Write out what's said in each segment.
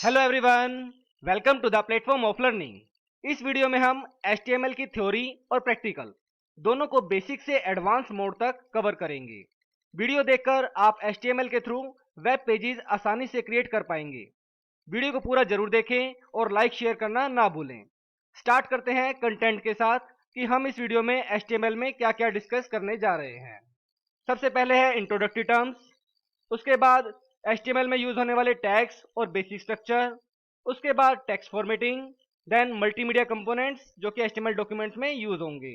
Hello everyone, welcome to the platform of learning. इस video में हम HTML की थ्योरी और प्रैक्टिकल दोनों को बेसिक से एडवांस मोड तक कवर करेंगे। वीडियो देखकर आप HTML के थ्रू वेब पेजेस आसानी से क्रिएट कर पाएंगे। वीडियो को पूरा जरूर देखें और लाइक शेयर करना ना भूलें। स्टार्ट करते हैं कंटेंट के साथ कि हम इस वीडियो में HTML में क्या क्या डिस्कस करने जा रहे हैं। सबसे पहले है इंट्रोडक्टरी टर्म्स, उसके बाद HTML में यूज होने वाले टैग्स और बेसिक स्ट्रक्चर, उसके बाद text formatting, then multimedia components जो कि HTML डॉक्यूमेंट्स में यूज होंगे,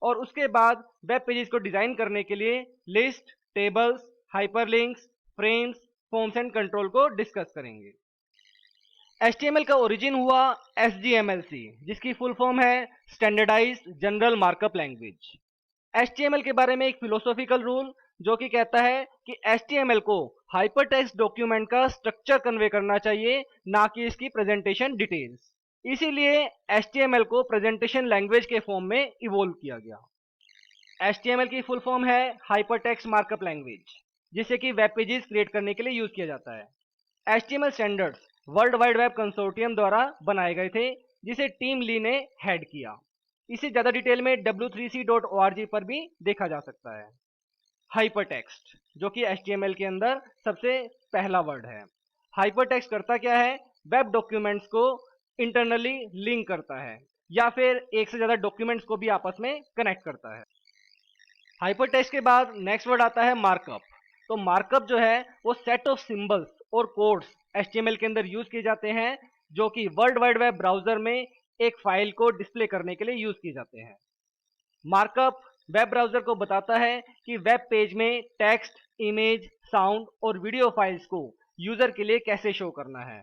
और उसके बाद वेब पेजेस को डिजाइन करने के लिए list, tables, hyperlinks, frames, forms and control को डिस्कस करेंगे। HTML का ओरिजिन हुआ SGML से, जिसकी फुल फॉर्म है standardised general markup language. HTML के बारे में एक फिलोसॉफिकल रूल जो कि कहता है कि HTML को हाइपरटेक्स्ट डॉक्यूमेंट का स्ट्रक्चर कन्वे करना चाहिए, ना कि इसकी प्रेजेंटेशन डिटेल्स। इसीलिए HTML को प्रेजेंटेशन लैंग्वेज के फॉर्म में इवोल्व किया गया। HTML की फुल फॉर्म है हाइपरटेक्स्ट मार्कअप लैंग्वेज, जिसे कि वेब पेजेस क्रिएट करने के लिए यूज किया जाता है। HTML standards world wide web consortium द्वारा बनाए गए थे, जिसे टीम ली ने हेड किया। इसे ज्यादा डिटेल में w3c.org पर भी देखा जा सकता है। हाइपरटेक्स्ट जो कि HTML के अंदर सबसे पहला वर्ड है। हाइपरटेक्स्ट करता क्या है? वेब डॉक्यूमेंट्स को इंटरनली लिंक करता है या फिर एक से ज्यादा डॉक्यूमेंट्स को भी आपस में कनेक्ट करता है। हाइपरटेक्स्ट के बाद नेक्स्ट वर्ड आता है मार्कअप। तो मार्कअप जो है वो सेट ऑफ सिंबल्स और कोड्स HTML के अंदर यूज किए जाते हैं, जो कि वर्ल्ड वाइड वेब ब्राउजर में एक फाइल को डिस्प्ले करने के लिए यूज किए जाते हैं। मार्कअप वेब ब्राउजर को बताता है कि वेब पेज में टेक्स्ट, इमेज, साउंड और वीडियो फाइल्स को यूजर के लिए कैसे शो करना है।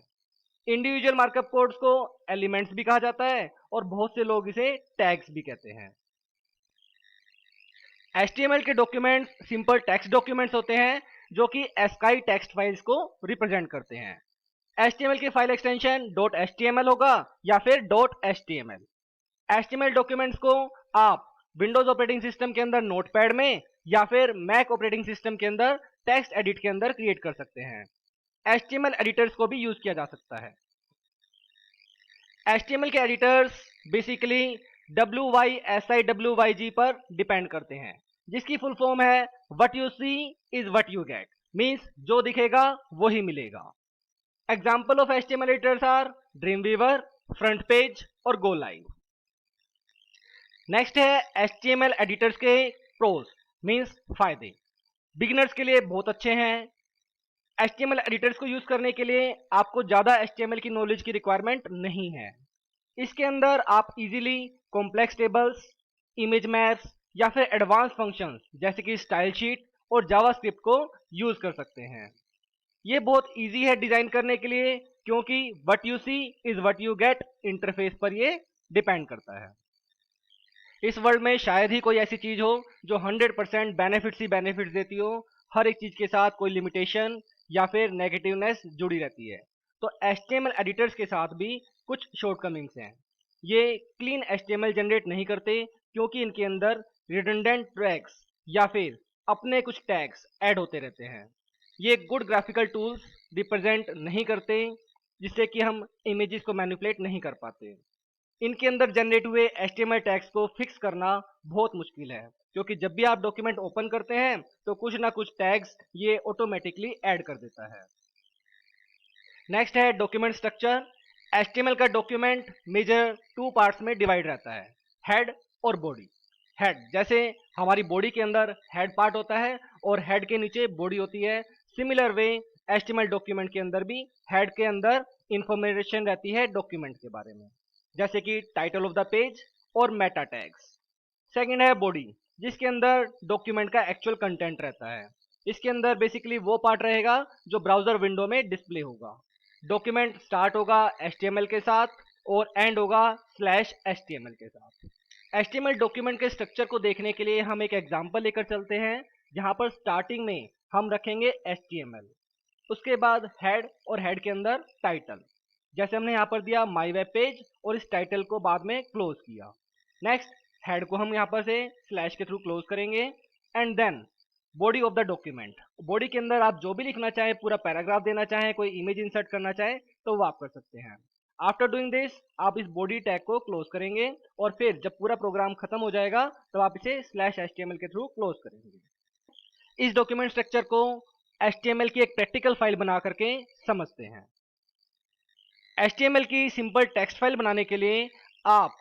इंडिविजुअल मार्कअप कोड्स को एलिमेंट्स भी कहा जाता है और बहुत से लोग इसे टैग्स भी कहते हैं। HTML के डॉक्यूमेंट्स सिंपल टेक्स्ट डॉक्यूमेंट्स होते हैं जो कि ASCII टेक्स्ट फाइल्स को रिप्रेजेंट करते हैं। HTML की फाइल एक्सटेंशन .html होगा या फिर .html। HTML डॉक्यूमेंट्स को आप विंडोज ऑपरेटिंग सिस्टम के अंदर नोटपैड में या फिर मैक ऑपरेटिंग सिस्टम के अंदर टेक्स्ट एडिट के अंदर क्रिएट कर सकते हैं। HTML एडिटर्स को भी यूज किया जा सकता है। HTML के एडिटर्स बेसिकली WYSIWYG पर डिपेंड करते हैं, जिसकी फुल फॉर्म है what you see is what you get, means जो दिखेगा वही मिलेगा। Example of HTML editors are Dreamweaver, front page और गो लाइव। नेक्स्ट है HTML एडिटर्स के प्रोज, मींस फायदे। बिगिनर्स के लिए बहुत अच्छे हैं। HTML एडिटर्स को यूज करने के लिए आपको ज्यादा HTML की नॉलेज की रिक्वायरमेंट नहीं है। इसके अंदर आप easily complex tables, image maps या फिर एडवांस फंक्शंस जैसे कि स्टाइल शीट और जावास्क्रिप्ट को यूज कर सकते हैं। ये बहुत इजी है डिजाइन करने के लिए, क्योंकि what you see is what you get interface पर ये डिपेंड करता है। इस वर्ल्ड में शायद ही कोई ऐसी चीज हो जो 100% बेनिफिट्स ही बेनिफिट्स देती हो। हर एक चीज के साथ कोई लिमिटेशन या फिर नेगेटिवनेस जुड़ी रहती है। तो HTML एडिटर्स के साथ भी कुछ शॉर्टकमिंग्स हैं। ये क्लीन HTML जनरेट नहीं करते, क्योंकि इनके अंदर रिडंडेंट टैग्स या फिर अपने कुछ टैग्स ऐड होते रहते हैं। ये गुड ग्राफिकल टूल्स रिप्रेजेंट नहीं करते, जिससे कि हम इमेजेस को मैनिपुलेट नहीं कर पाते। इनके अंदर जनरेट हुए HTML टैग्स को फिक्स करना बहुत मुश्किल है, क्योंकि जब भी आप डॉक्यूमेंट ओपन करते हैं तो कुछ ना कुछ टैग्स ये ऑटोमेटिकली ऐड कर देता है। नेक्स्ट है डॉक्यूमेंट स्ट्रक्चर। HTML का डॉक्यूमेंट मेजर टू पार्ट्स में डिवाइड रहता है, हेड और बॉडी। हेड जैसे हमारी बॉडी के अंदर हेड पार्ट होता है और हेड के नीचे बॉडी होती है, सिमिलर वे HTML डॉक्यूमेंट के अंदर भी हेड के अंदर इंफॉर्मेशन रहती है डॉक्यूमेंट के बारे में, जैसे कि टाइटल ऑफ द पेज और मेटा टैग्स। सेकंड है बॉडी, जिसके अंदर डॉक्यूमेंट का एक्चुअल कंटेंट रहता है। इसके अंदर बेसिकली वो पार्ट रहेगा जो ब्राउजर विंडो में डिस्प्ले होगा। डॉक्यूमेंट स्टार्ट होगा HTML के साथ और एंड होगा /HTML के साथ। HTML डॉक्यूमेंट के स्ट्रक्चर को देखने के लिए हम एक एग्जांपल लेकर चलते हैं, जहां पर स्टार्टिंग में हम रखेंगे HTML, उसके बाद हेड और हेड के अंदर टाइटल, जैसे हमने यहाँ पर दिया माई वेब पेज और इस टाइटल को बाद में क्लोज किया। नेक्स्ट हेड को हम यहाँ पर से स्लैश के थ्रू क्लोज करेंगे and then body of the document, body के अंदर आप जो भी लिखना चाहें, पूरा पैराग्राफ देना चाहें, कोई इमेज इंसर्ट करना चाहें तो वो आप कर सकते हैं। आफ्टर डूइंग दिस आप इस बॉडी टैग को क्लोज करेंगे और फिर जब पूरा प्रोग्राम खत्म हो जाएगा तो आप इसे /html के थ्रू क्लोज करेंगे। इस डॉक्यूमेंट स्ट्रक्चर को HTML की एक प्रैक्टिकल फाइल बना करके समझते हैं। HTML की सिंपल टेक्स्ट फाइल बनाने के लिए आप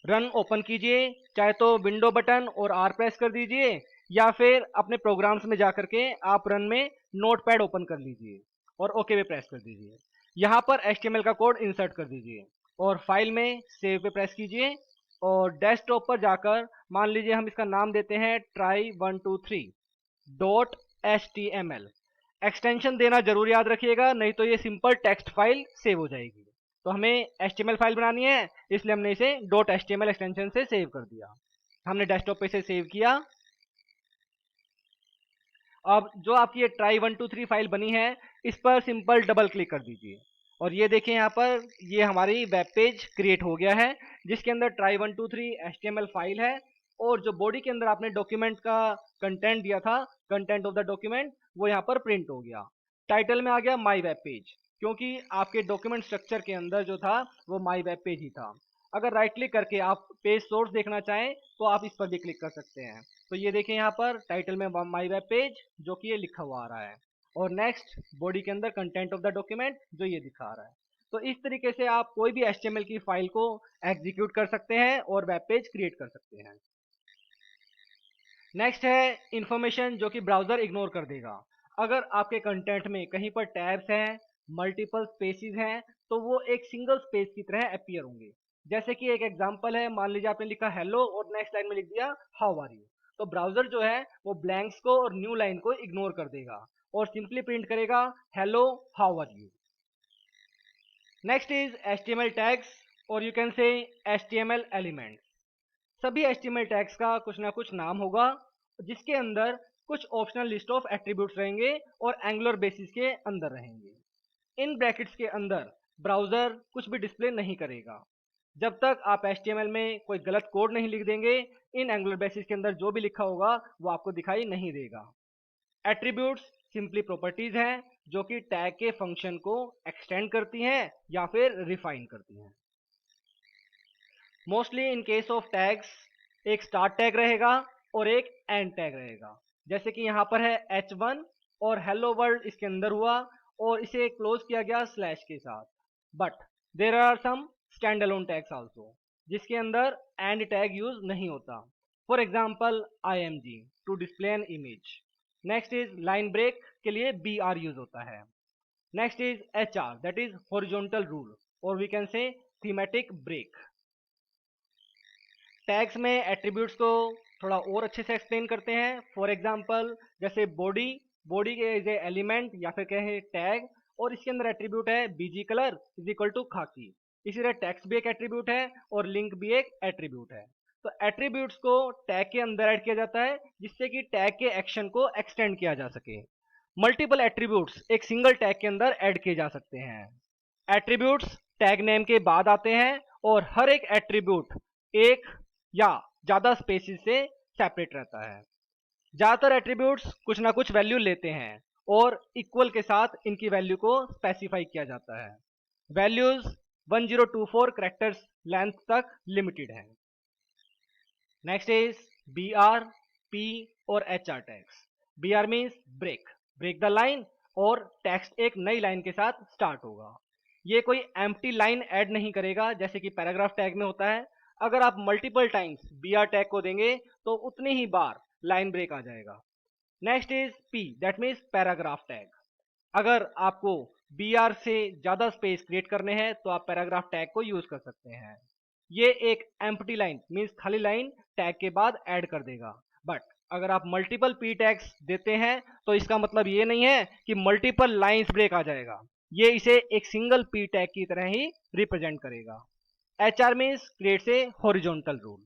रन ओपन कीजिए, चाहे तो विंडो बटन और R प्रेस कर दीजिए या फिर अपने प्रोग्राम्स में जा करके आप रन में नोटपैड ओपन कर लीजिए और ओके पे प्रेस कर दीजिए। यहाँ पर HTML का कोड इंसर्ट कर दीजिए और फाइल में सेव पे प्रेस कीजिए और डेस्कटॉप पर जाकर मान लीजिए हम इसका नाम देते हैं try123.html। एक्सटेंशन देना जरूर याद रखिएगा, नहीं तो ये सिंपल टेक्स्ट फाइल सेव हो जाएगी। तो हमें HTML फाइल बनानी है, इसलिए हमने इसे .html एक्सटेंशन से सेव कर दिया। हमने डेस्कटॉप पे इसे सेव किया। अब जो आपकी ये try123 फाइल बनी है इस पर सिंपल डबल क्लिक कर दीजिए और ये देखें यहाँ पर ये हमारी वेब पेज क्रिएट हो गया है जिसके अंदर try123 HTML फाइल है और जो बॉडी के अंदर आपने डॉक्यूमेंट का कंटेंट दिया था, कंटेंट ऑफ द डॉक्यूमेंट, वो यहाँ पर प्रिंट हो गया। टाइटल में आ गया माई वेब पेज, क्योंकि आपके डॉक्यूमेंट स्ट्रक्चर के अंदर जो था वो माई वेब पेज ही था। अगर राइट क्लिक करके आप पेज सोर्स देखना चाहें तो आप इस पर भी क्लिक कर सकते हैं। तो ये देखें यहाँ पर टाइटल में माई वेब पेज जो कि ये लिखा हुआ आ रहा है और नेक्स्ट बॉडी के अंदर कंटेंट ऑफ द डॉक्यूमेंट जो ये दिखा रहा है। तो इस तरीके से आप कोई भी HTML की फाइल को एग्जीक्यूट कर सकते हैं और वेब पेज क्रिएट कर सकते हैं। नेक्स्ट है इंफॉर्मेशन जो कि ब्राउजर इग्नोर कर देगा। अगर आपके कंटेंट में कहीं पर टैब्स हैं, मल्टीपल स्पेसिस हैं, तो वो एक सिंगल स्पेस की तरह अपीयर होंगे। जैसे कि एक एग्जांपल है, मान लीजिए आपने लिखा हेलो और नेक्स्ट लाइन में लिख दिया हाउ आर यू, तो ब्राउजर जो है वो ब्लैंक्स को और न्यू लाइन को इग्नोर कर देगा और सिंपली प्रिंट करेगा hello how are you. Next is HTML tags और you can say HTML elements. सभी HTML टैग्स का कुछ ना कुछ नाम होगा जिसके अंदर कुछ ऑप्शनल लिस्ट ऑफ एट्रीब्यूट्स रहेंगे और एंगुलर बेसिस के अंदर रहेंगे। इन ब्रैकेट्स के अंदर ब्राउजर कुछ भी डिस्प्ले नहीं करेगा जब तक आप HTML में कोई गलत कोड नहीं लिख देंगे। इन एंगुलर बेसिस के अंदर जो भी लिखा होगा वो आपको दिखाई नहीं देगा। एट्रीब्यूट्स सिंपली प्रॉपर्टीज हैं जो कि टैग के फंक्शन को एक्सटेंड करती हैं या फिर रिफाइन करती हैं। Mostly in case of tags एक स्टार्ट टैग रहेगा और एक एंड टैग रहेगा। जैसे कि यहाँ पर है h1 और हेलो वर्ल्ड इसके अंदर हुआ और इसे क्लोज किया गया स्लैश के साथ। But there are some stand alone tags also जिसके अंदर एंड टैग यूज नहीं होता। For example img to display an image. Next is line break के लिए br यूज होता है। Next is hr that is horizontal rule और we can say thematic break. Tags में एट्रीब्यूट्स को थोड़ा और अच्छे से एक्सप्लेन करते हैं। फॉर एग्जांपल जैसे बॉडी के इज ए एलिमेंट या फिर कहें टैग और इसके अंदर एट्रीब्यूट है BG colour is equal to khaki. इसी तरह टेक्स्ट भी एक एट्रीब्यूट है और लिंक भी एक एट्रीब्यूट है। तो एट्रीब्यूट्स को टैग के अंदर ऐड किया जाता है जिससे कि टैग के एक्शन को एक्सटेंड किया जा सके। मल्टीपल एट्रीब्यूट्स एक सिंगल टैग के अंदर ऐड किए जा सकते हैं। एट्रीब्यूट्स टैग नेम के बाद आते हैं और हर एक एट्रीब्यूट एक या ज्यादा स्पेसिस से सेपरेट रहता है। ज्यादातर एट्रीब्यूट्स कुछ ना कुछ वैल्यू लेते हैं और इक्वल के साथ इनकी वैल्यू को स्पेसिफाई किया जाता है। वैल्यूज 1024 कैरेक्टर्स लेंथ तक लिमिटेड है। नेक्स्ट इज BR, P और HR tags. BR means break the line और टेक्स्ट एक नई लाइन के साथ स्टार्ट होगा। ये कोई एम्प्टी लाइन ऐड नहीं करेगा जैसे कि पैराग्राफ टैग में होता है। अगर आप मल्टीपल टाइम्स BR टैग को देंगे तो उतनी ही बार लाइन ब्रेक आ जाएगा। Next is P that means paragraph tag. अगर आपको BR से ज़्यादा स्पेस क्रिएट करने हैं तो आप पैराग्राफ टैग को यूज कर सकते हैं। ये एक एम्प्टी लाइन मीन्स खाली लाइन टैग के बाद ऐड कर देगा। बट अगर आप मल्टीपल P टैग्स देते हैं तो इसका मतलब ये नहीं है कि मल्टीपल लाइंस ब्रेक आ जाएगा, ये इसे एक सिंगल P टैग की तरह ही रिप्रेजेंट करेगा। HR means creates a horizontal rule.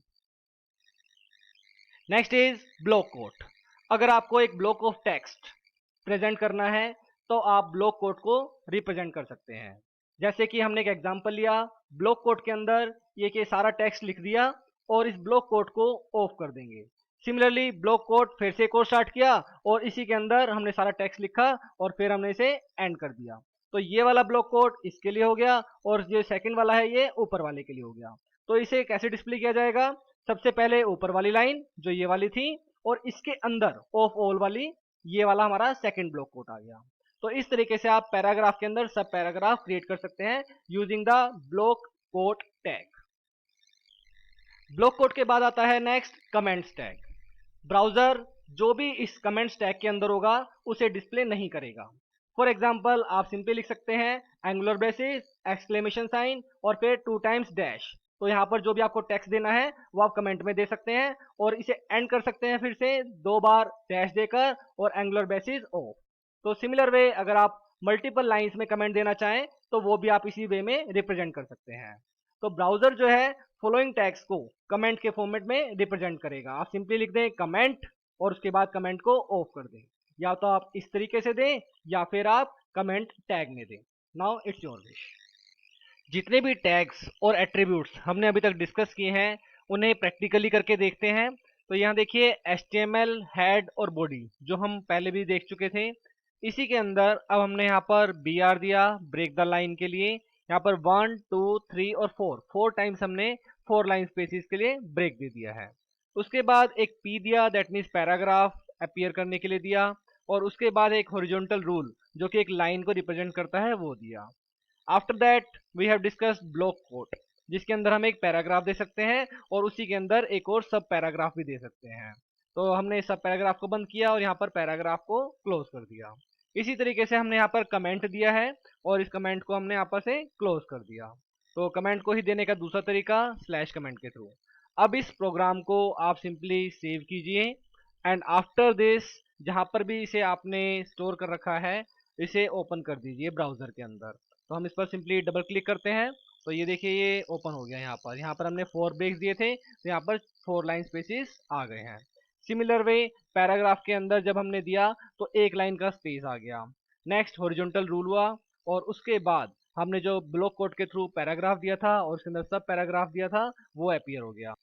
Next is block quote. अगर आपको एक ब्लॉक ऑफ टेक्स्ट प्रेजेंट करना है तो आप ब्लॉक कोट को रिप्रेजेंट कर सकते हैं। जैसे कि हमने एक एग्जांपल लिया, ब्लॉक कोट के अंदर ये कि सारा टेक्स्ट लिख दिया और इस ब्लॉक कोट को ऑफ कर देंगे। सिमिलरली ब्लॉक कोड फिर से कोड स्टार्ट किया और इसी के अंदर हमने सारा टेक्स्ट लिखा और फिर हमने इसे एंड कर दिया। तो ये वाला ब्लॉक कोड इसके लिए हो गया और जो सेकंड वाला है ये ऊपर वाले के लिए हो गया। तो इसे कैसे डिस्प्ले किया जाएगा, सबसे पहले ऊपर वाली लाइन जो ये वाली थी और इसके अंदर ऑफ ऑल वाली ये वाला हमारा सेकंड ब्लॉक कोड आ गया। तो इस तरीके से आप पैराग्राफ के अंदर सब पैराग्राफ क्रिएट कर सकते हैं using the block code tag. Block code के बाद आता है नेक्स्ट कमेंट्स टैग। ब्राउजर जो भी इस कमेंट्स टैग के अंदर होगा उसे डिस्प्ले नहीं करेगा। फॉर एग्जाम्पल आप सिंपली लिख सकते हैं एंगुलर ब्रेसेस एक्सक्लेमेशन साइन और फिर 2 टाइम्स डैश। तो यहाँ पर जो भी आपको टेक्स्ट देना है वो आप कमेंट में दे सकते हैं और इसे एंड कर सकते हैं फिर से 2 बार डैश देकर और एंगुलर ब्रेसेस ऑफ। तो सिमिलर वे अगर आप मल्टीपल लाइंस में कमेंट देना चाहें तो वो भी आप इसी वे में रिप्रेजेंट कर सकते हैं। तो ब्राउजर जो है फॉलोइंग टैग्स को कमेंट के फॉर्मेट में रिप्रेजेंट करेगा। आप सिंपली लिख दें कमेंट और उसके बाद कमेंट को ऑफ कर दें, या तो आप इस तरीके से दें या फिर आप कमेंट टैग में दें। Now it's your wish. जितने भी टैग्स और एट्रीब्यूट्स हमने अभी तक डिस्कस किए हैं उन्हें प्रैक्टिकली करके देखते हैं। तो यहाँ देखिए HTML हेड और बॉडी जो हम पहले भी देख चुके थे, इसी के अंदर अब हमने यहाँ पर BR दिया ब्रेक द लाइन के लिए। यहाँ पर 1 2 3 और 4 टाइम्स हमने 4 लाइन स्पेसिस के लिए ब्रेक दे दिया है। उसके बाद एक P दिया दैट मीन्स पैराग्राफ अपीयर करने के लिए दिया और उसके बाद एक हॉरिजॉन्टल रूल जो कि एक लाइन को रिप्रेजेंट करता है वो दिया। After that we have discussed block code जिसके अंदर हम एक पैराग्राफ दे सकते हैं और उसी के अंदर एक और सब पैराग्राफ भी दे सकते हैं। तो हमने सब पैराग्राफ को बंद किया और यहाँ पर पैराग्राफ को क्लोज कर दिया। इसी तरीके से हमने यहाँ पर कमेंट दिया है और इस कमेंट को हमने यहाँ पर से क्लोज कर दिया। तो कमेंट को ही देने का दूसरा तरीका स्लैश कमेंट के थ्रू। अब इस प्रोग्राम को आप सिंपली सेव कीजिए एंड आफ्टर दिस जहाँ पर भी इसे आपने स्टोर कर रखा है इसे ओपन कर दीजिए ब्राउजर के अंदर। तो हम इस पर सिंपली डबल क्लिक करते हैं तो ये देखिए ये ओपन हो गया। यहाँ पर हमने 4 ब्रेक्स दिए थे तो यहाँ पर 4 लाइन स्पेसिस आ गए हैं। सिमिलर वे पैराग्राफ के अंदर जब हमने दिया तो 1 लाइन का स्पेस आ गया। नेक्स्ट हॉरिजॉन्टल रूल हुआ और उसके बाद हमने जो ब्लॉक कोड के थ्रू पैराग्राफ दिया था और उसके अंदर सब पैराग्राफ दिया था वो अपीयर हो गया।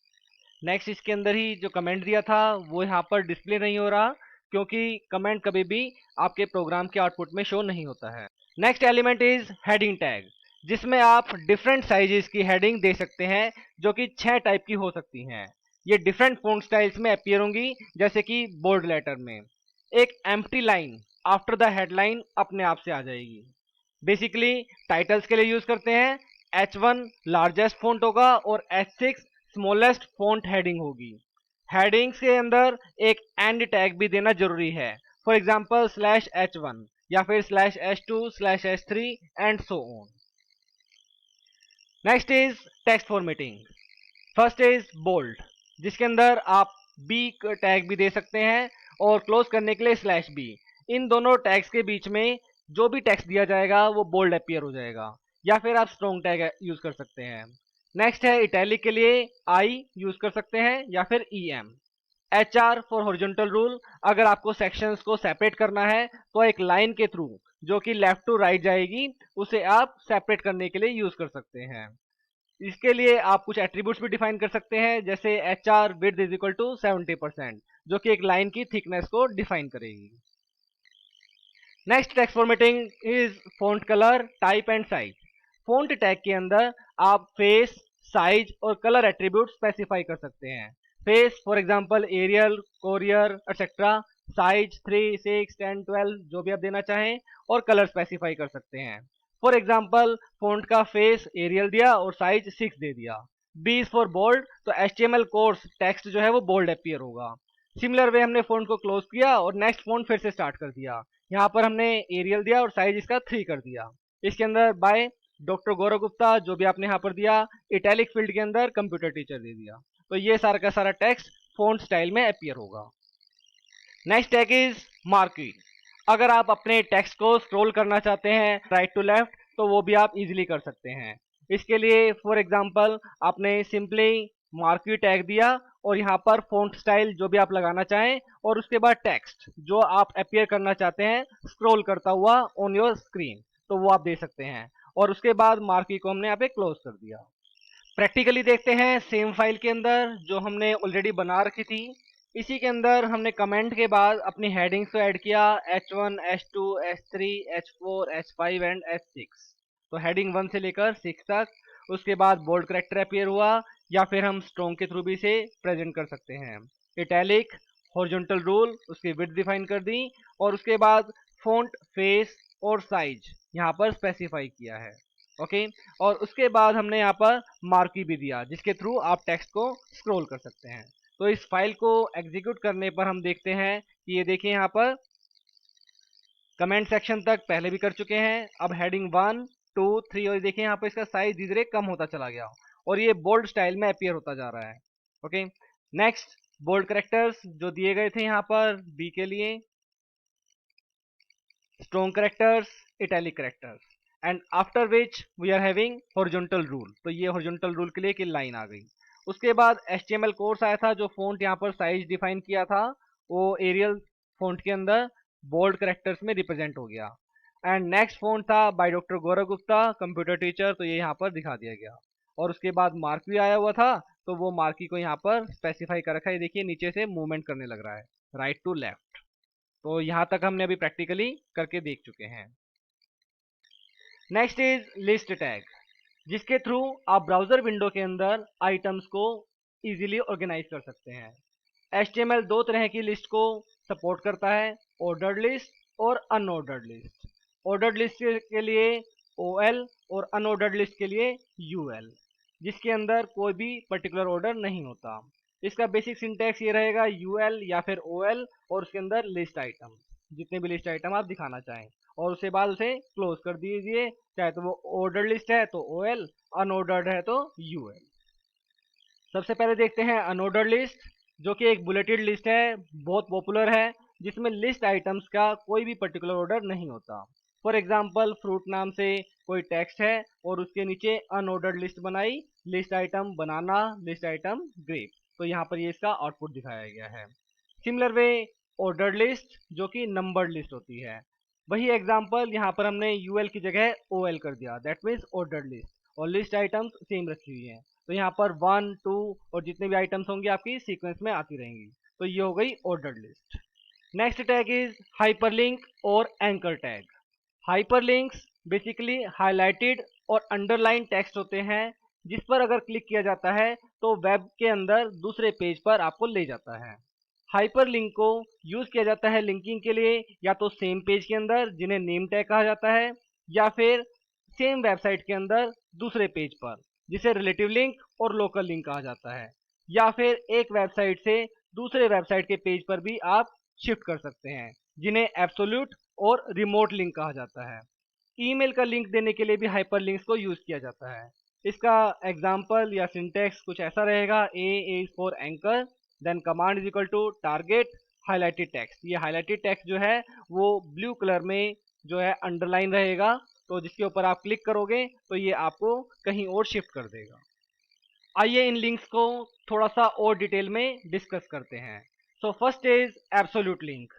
नेक्स्ट इसके अंदर ही जो कमेंट दिया था वो यहाँ पर डिस्प्ले नहीं हो रहा क्योंकि कमेंट कभी भी आपके प्रोग्राम के आउटपुट में शो नहीं होता है। Next element is heading tag जिसमें आप डिफरेंट साइजेस की हेडिंग दे सकते हैं जो कि 6 टाइप की हो सकती हैं। ये डिफरेंट फॉन्ट स्टाइल्स में अपीयर होंगी जैसे कि बोल्ड लेटर में। एक empty line after the headline अपने आप से आ जाएगी। बेसिकली टाइटल्स के लिए यूज करते हैं H1 लार्जेस्ट फॉन्ट होगा और H6 स्मॉलेस्ट फॉन्ट हेडिंग होगी। हेडिंग्स के अंदर एक एंड टैग भी देना जरूरी है, फॉर एग्जाम्पल /H1 या फिर /H2 /H3 and so on. Next is text formatting. First is bold जिसके अंदर आप B टैग भी दे सकते हैं और क्लोज करने के लिए /B। इन दोनों टैग्स के बीच में जो भी टेक्स्ट दिया जाएगा वो बोल्ड अपीयर हो जाएगा, या फिर आप स्ट्रॉन्ग टैग यूज कर सकते हैं। नेक्स्ट है इटैलिक के लिए I यूज कर सकते हैं या फिर EM। HR for horizontal rule, अगर आपको सेक्शंस को सेपरेट करना है तो एक लाइन के थ्रू जो कि लेफ्ट टू राइट जाएगी उसे आप सेपरेट करने के लिए यूज कर सकते हैं। इसके लिए आप कुछ एट्रीब्यूट्स भी डिफाइन कर सकते हैं जैसे HR width is equal to 70% जो कि एक लाइन की थिकनेस को डिफाइन करेगी। Next text formatting is font colour type and size. Font tag के अंदर आप फेस साइज और कलर एट्रीब्यूट स्पेसिफाई कर सकते हैं। Face for example Arial Courier etcetera, size 3 6 10 12 जो भी आप देना चाहें और कलर स्पेसिफाई कर सकते हैं। फॉर एग्जांपल फॉन्ट का फेस एरियल दिया और साइज 6 दे दिया। B इज फॉर बोल्ड, तो HTML कोर्स टेक्स्ट जो है वो बोल्ड अपीयर होगा। सिमिलर वे हमने फॉन्ट को क्लोज किया और नेक्स्ट फॉन्ट फिर से स्टार्ट कर दिया। यहाँ पर हमने एरियल दिया और साइज इसका 3 कर दिया। इसके अंदर बाय डॉक्टर गौरव गुप्ता जो भी आपने यहाँ पर दिया, इटैलिक फील्ड के अंदर कंप्यूटर टीचर दे दिया। तो ये सारा का सारा टेक्स्ट फॉन्ट स्टाइल में अपीयर होगा। Next tag is marquee. अगर आप अपने टेक्स्ट को स्क्रॉल करना चाहते हैं राइट टू लेफ्ट तो वो भी आप इजीली कर सकते हैं। इसके लिए फॉर एग्जांपल आपने सिंपली मार्की टैग दिया और यहाँ पर फॉन्ट स्टाइल जो भी आप लगाना चाहें और उसके बाद टेक्स्ट जो आप अपीयर करना चाहते हैं स्क्रॉल करता हुआ ऑन योर स्क्रीन तो वो आप दे सकते हैं और उसके बाद मार्की को हमने यहाँ पे क्लोज कर दिया। प्रैक्टिकली देखते हैं सेम फाइल के अंदर जो हमने ऑलरेडी बना रखी थी। इसी के अंदर हमने कमेंट के बाद अपनी हेडिंग्स को ऐड किया H1, H2, H3, H4, H5 and H6। तो हेडिंग 1 से लेकर 6 तक। उसके बाद बोल्ड करेक्टर अपीयर हुआ या फिर हम स्ट्रोंग के थ्रू भी इसे प्रेजेंट कर सकते हैं। इटैलिक, हॉरिजॉन्टल रूल, उसकी विड्थ डिफाइन कर दी और उसके बाद फॉन्ट, फेस और साइज यहाँ पर स्पेसिफाई किया है। ओके, और उसके बाद हमने यहाँ पर मार्की भी दिया जिसके थ्रू आप टेक्स्ट को स्क्रॉल कर सकते हैं। तो इस फाइल को एग्जीक्यूट करने पर हम देखते हैं कि ये देखिए यहाँ पर कमेंट सेक्शन तक पहले भी कर चुके हैं। अब हेडिंग 1, 2, 3 और देखिए यहाँ पर इसका साइज धीरे धीरे कम होता चला गया और ये बोल्ड स्टाइल में अपीयर होता जा रहा है। ओके, नेक्स्ट बोल्ड करेक्टर्स जो दिए गए थे यहाँ पर बी के लिए, strong characters, italic characters and after which we are having horizontal rule. तो ये हॉरिजॉन्टल रूल के लिए एक लाइन आ गई। उसके बाद HTML कोर्स आया था जो फॉन्ट यहाँ पर साइज डिफाइन किया था वो एरियल फॉन्ट के अंदर बोल्ड करेक्टर्स में रिप्रेजेंट हो गया। एंड नेक्स्ट फॉन्ट था by doctor Gaurav Gupta, computer teacher, तो ये यहाँ पर दिखा दिया गया। और उसके बाद मार्क भी आया हुआ था तो वो मार्की को यहाँ पर स्पेसिफाई कर रखा है। देखिए नीचे से मूवमेंट करने लग रहा है राइट टू लेफ्ट। तो यहाँ तक हमने अभी प्रैक्टिकली करके देख चुके हैं। नेक्स्ट इज लिस्ट टैग, जिसके थ्रू आप ब्राउजर विंडो के अंदर आइटम्स को इजीली ऑर्गेनाइज कर सकते हैं। HTML दो तरह की लिस्ट को सपोर्ट करता है, ऑर्डर्ड लिस्ट और अनऑर्डर्ड लिस्ट। ऑर्डर्ड लिस्ट के लिए OL और अनऑर्डर्ड लिस्ट के लिए UL, जिसके अंदर कोई भी पर्टिकुलर ऑर्डर नहीं होता। इसका बेसिक सिंटैक्स ये रहेगा UL या फिर OL और उसके अंदर लिस्ट आइटम, जितने भी लिस्ट आइटम आप दिखाना चाहें और उसके बाद उसे क्लोज कर दीजिए। चाहे तो वो ऑर्डर लिस्ट है तो OL, अनऑर्डर्ड है तो UL। सबसे पहले देखते हैं अनऑर्डर्ड लिस्ट, जो कि एक बुलेटेड लिस्ट है, बहुत पॉपुलर है, जिसमें लिस्ट आइटम्स का कोई भी पर्टिकुलर ऑर्डर नहीं होता। फॉर एग्जाम्पल फ्रूट नाम से कोई टेक्स्ट है और उसके नीचे अनऑर्डर्ड लिस्ट बनाई, लिस्ट आइटम बनाना, लिस्ट आइटम ग्रेप, तो यहाँ पर ये इसका आउटपुट दिखाया गया है। सिमिलर वे ऑर्डर्ड लिस्ट जो कि नंबर्ड लिस्ट होती है, वही एग्जाम्पल यहाँ पर हमने UL की जगह OL कर दिया, दैट मीन्स ऑर्डर्ड लिस्ट, और लिस्ट आइटम्स सेम रखी हुई है। तो यहाँ पर 1, 2 और जितने भी आइटम्स होंगे आपकी सीक्वेंस में आती रहेंगी। तो ये हो गई ordered list. Next tag is hyperlink और anchor tag. Hyperlinks basically highlighted और अंडरलाइन टेक्स्ट होते हैं जिस पर अगर क्लिक किया जाता है तो वेब के अंदर दूसरे पेज पर आपको ले जाता है। हाइपरलिंक को यूज किया जाता है लिंकिंग के लिए, या तो सेम पेज के अंदर जिन्हें नेम टैग कहा जाता है, या फिर सेम वेबसाइट के अंदर दूसरे पेज पर जिसे रिलेटिव लिंक और लोकल लिंक कहा जाता है, या फिर एक वेबसाइट से दूसरे वेबसाइट के पेज पर भी आप शिफ्ट कर सकते हैं जिन्हें एब्सोल्यूट और रिमोट लिंक कहा जाता है। ईमेल का लिंक देने के लिए भी हाइपरलिंक्स को यूज किया जाता है। इसका एग्जाम्पल या सिंटेक्स कुछ ऐसा रहेगा, A is for anchor, then command is equal to target highlighted text. ये हाईलाइटेड टेक्स्ट जो है वो ब्लू कलर में जो है अंडरलाइन रहेगा, तो जिसके ऊपर आप क्लिक करोगे तो ये आपको कहीं और शिफ्ट कर देगा। आइए इन लिंक्स को थोड़ा सा और डिटेल में डिस्कस करते हैं। So first is absolute link,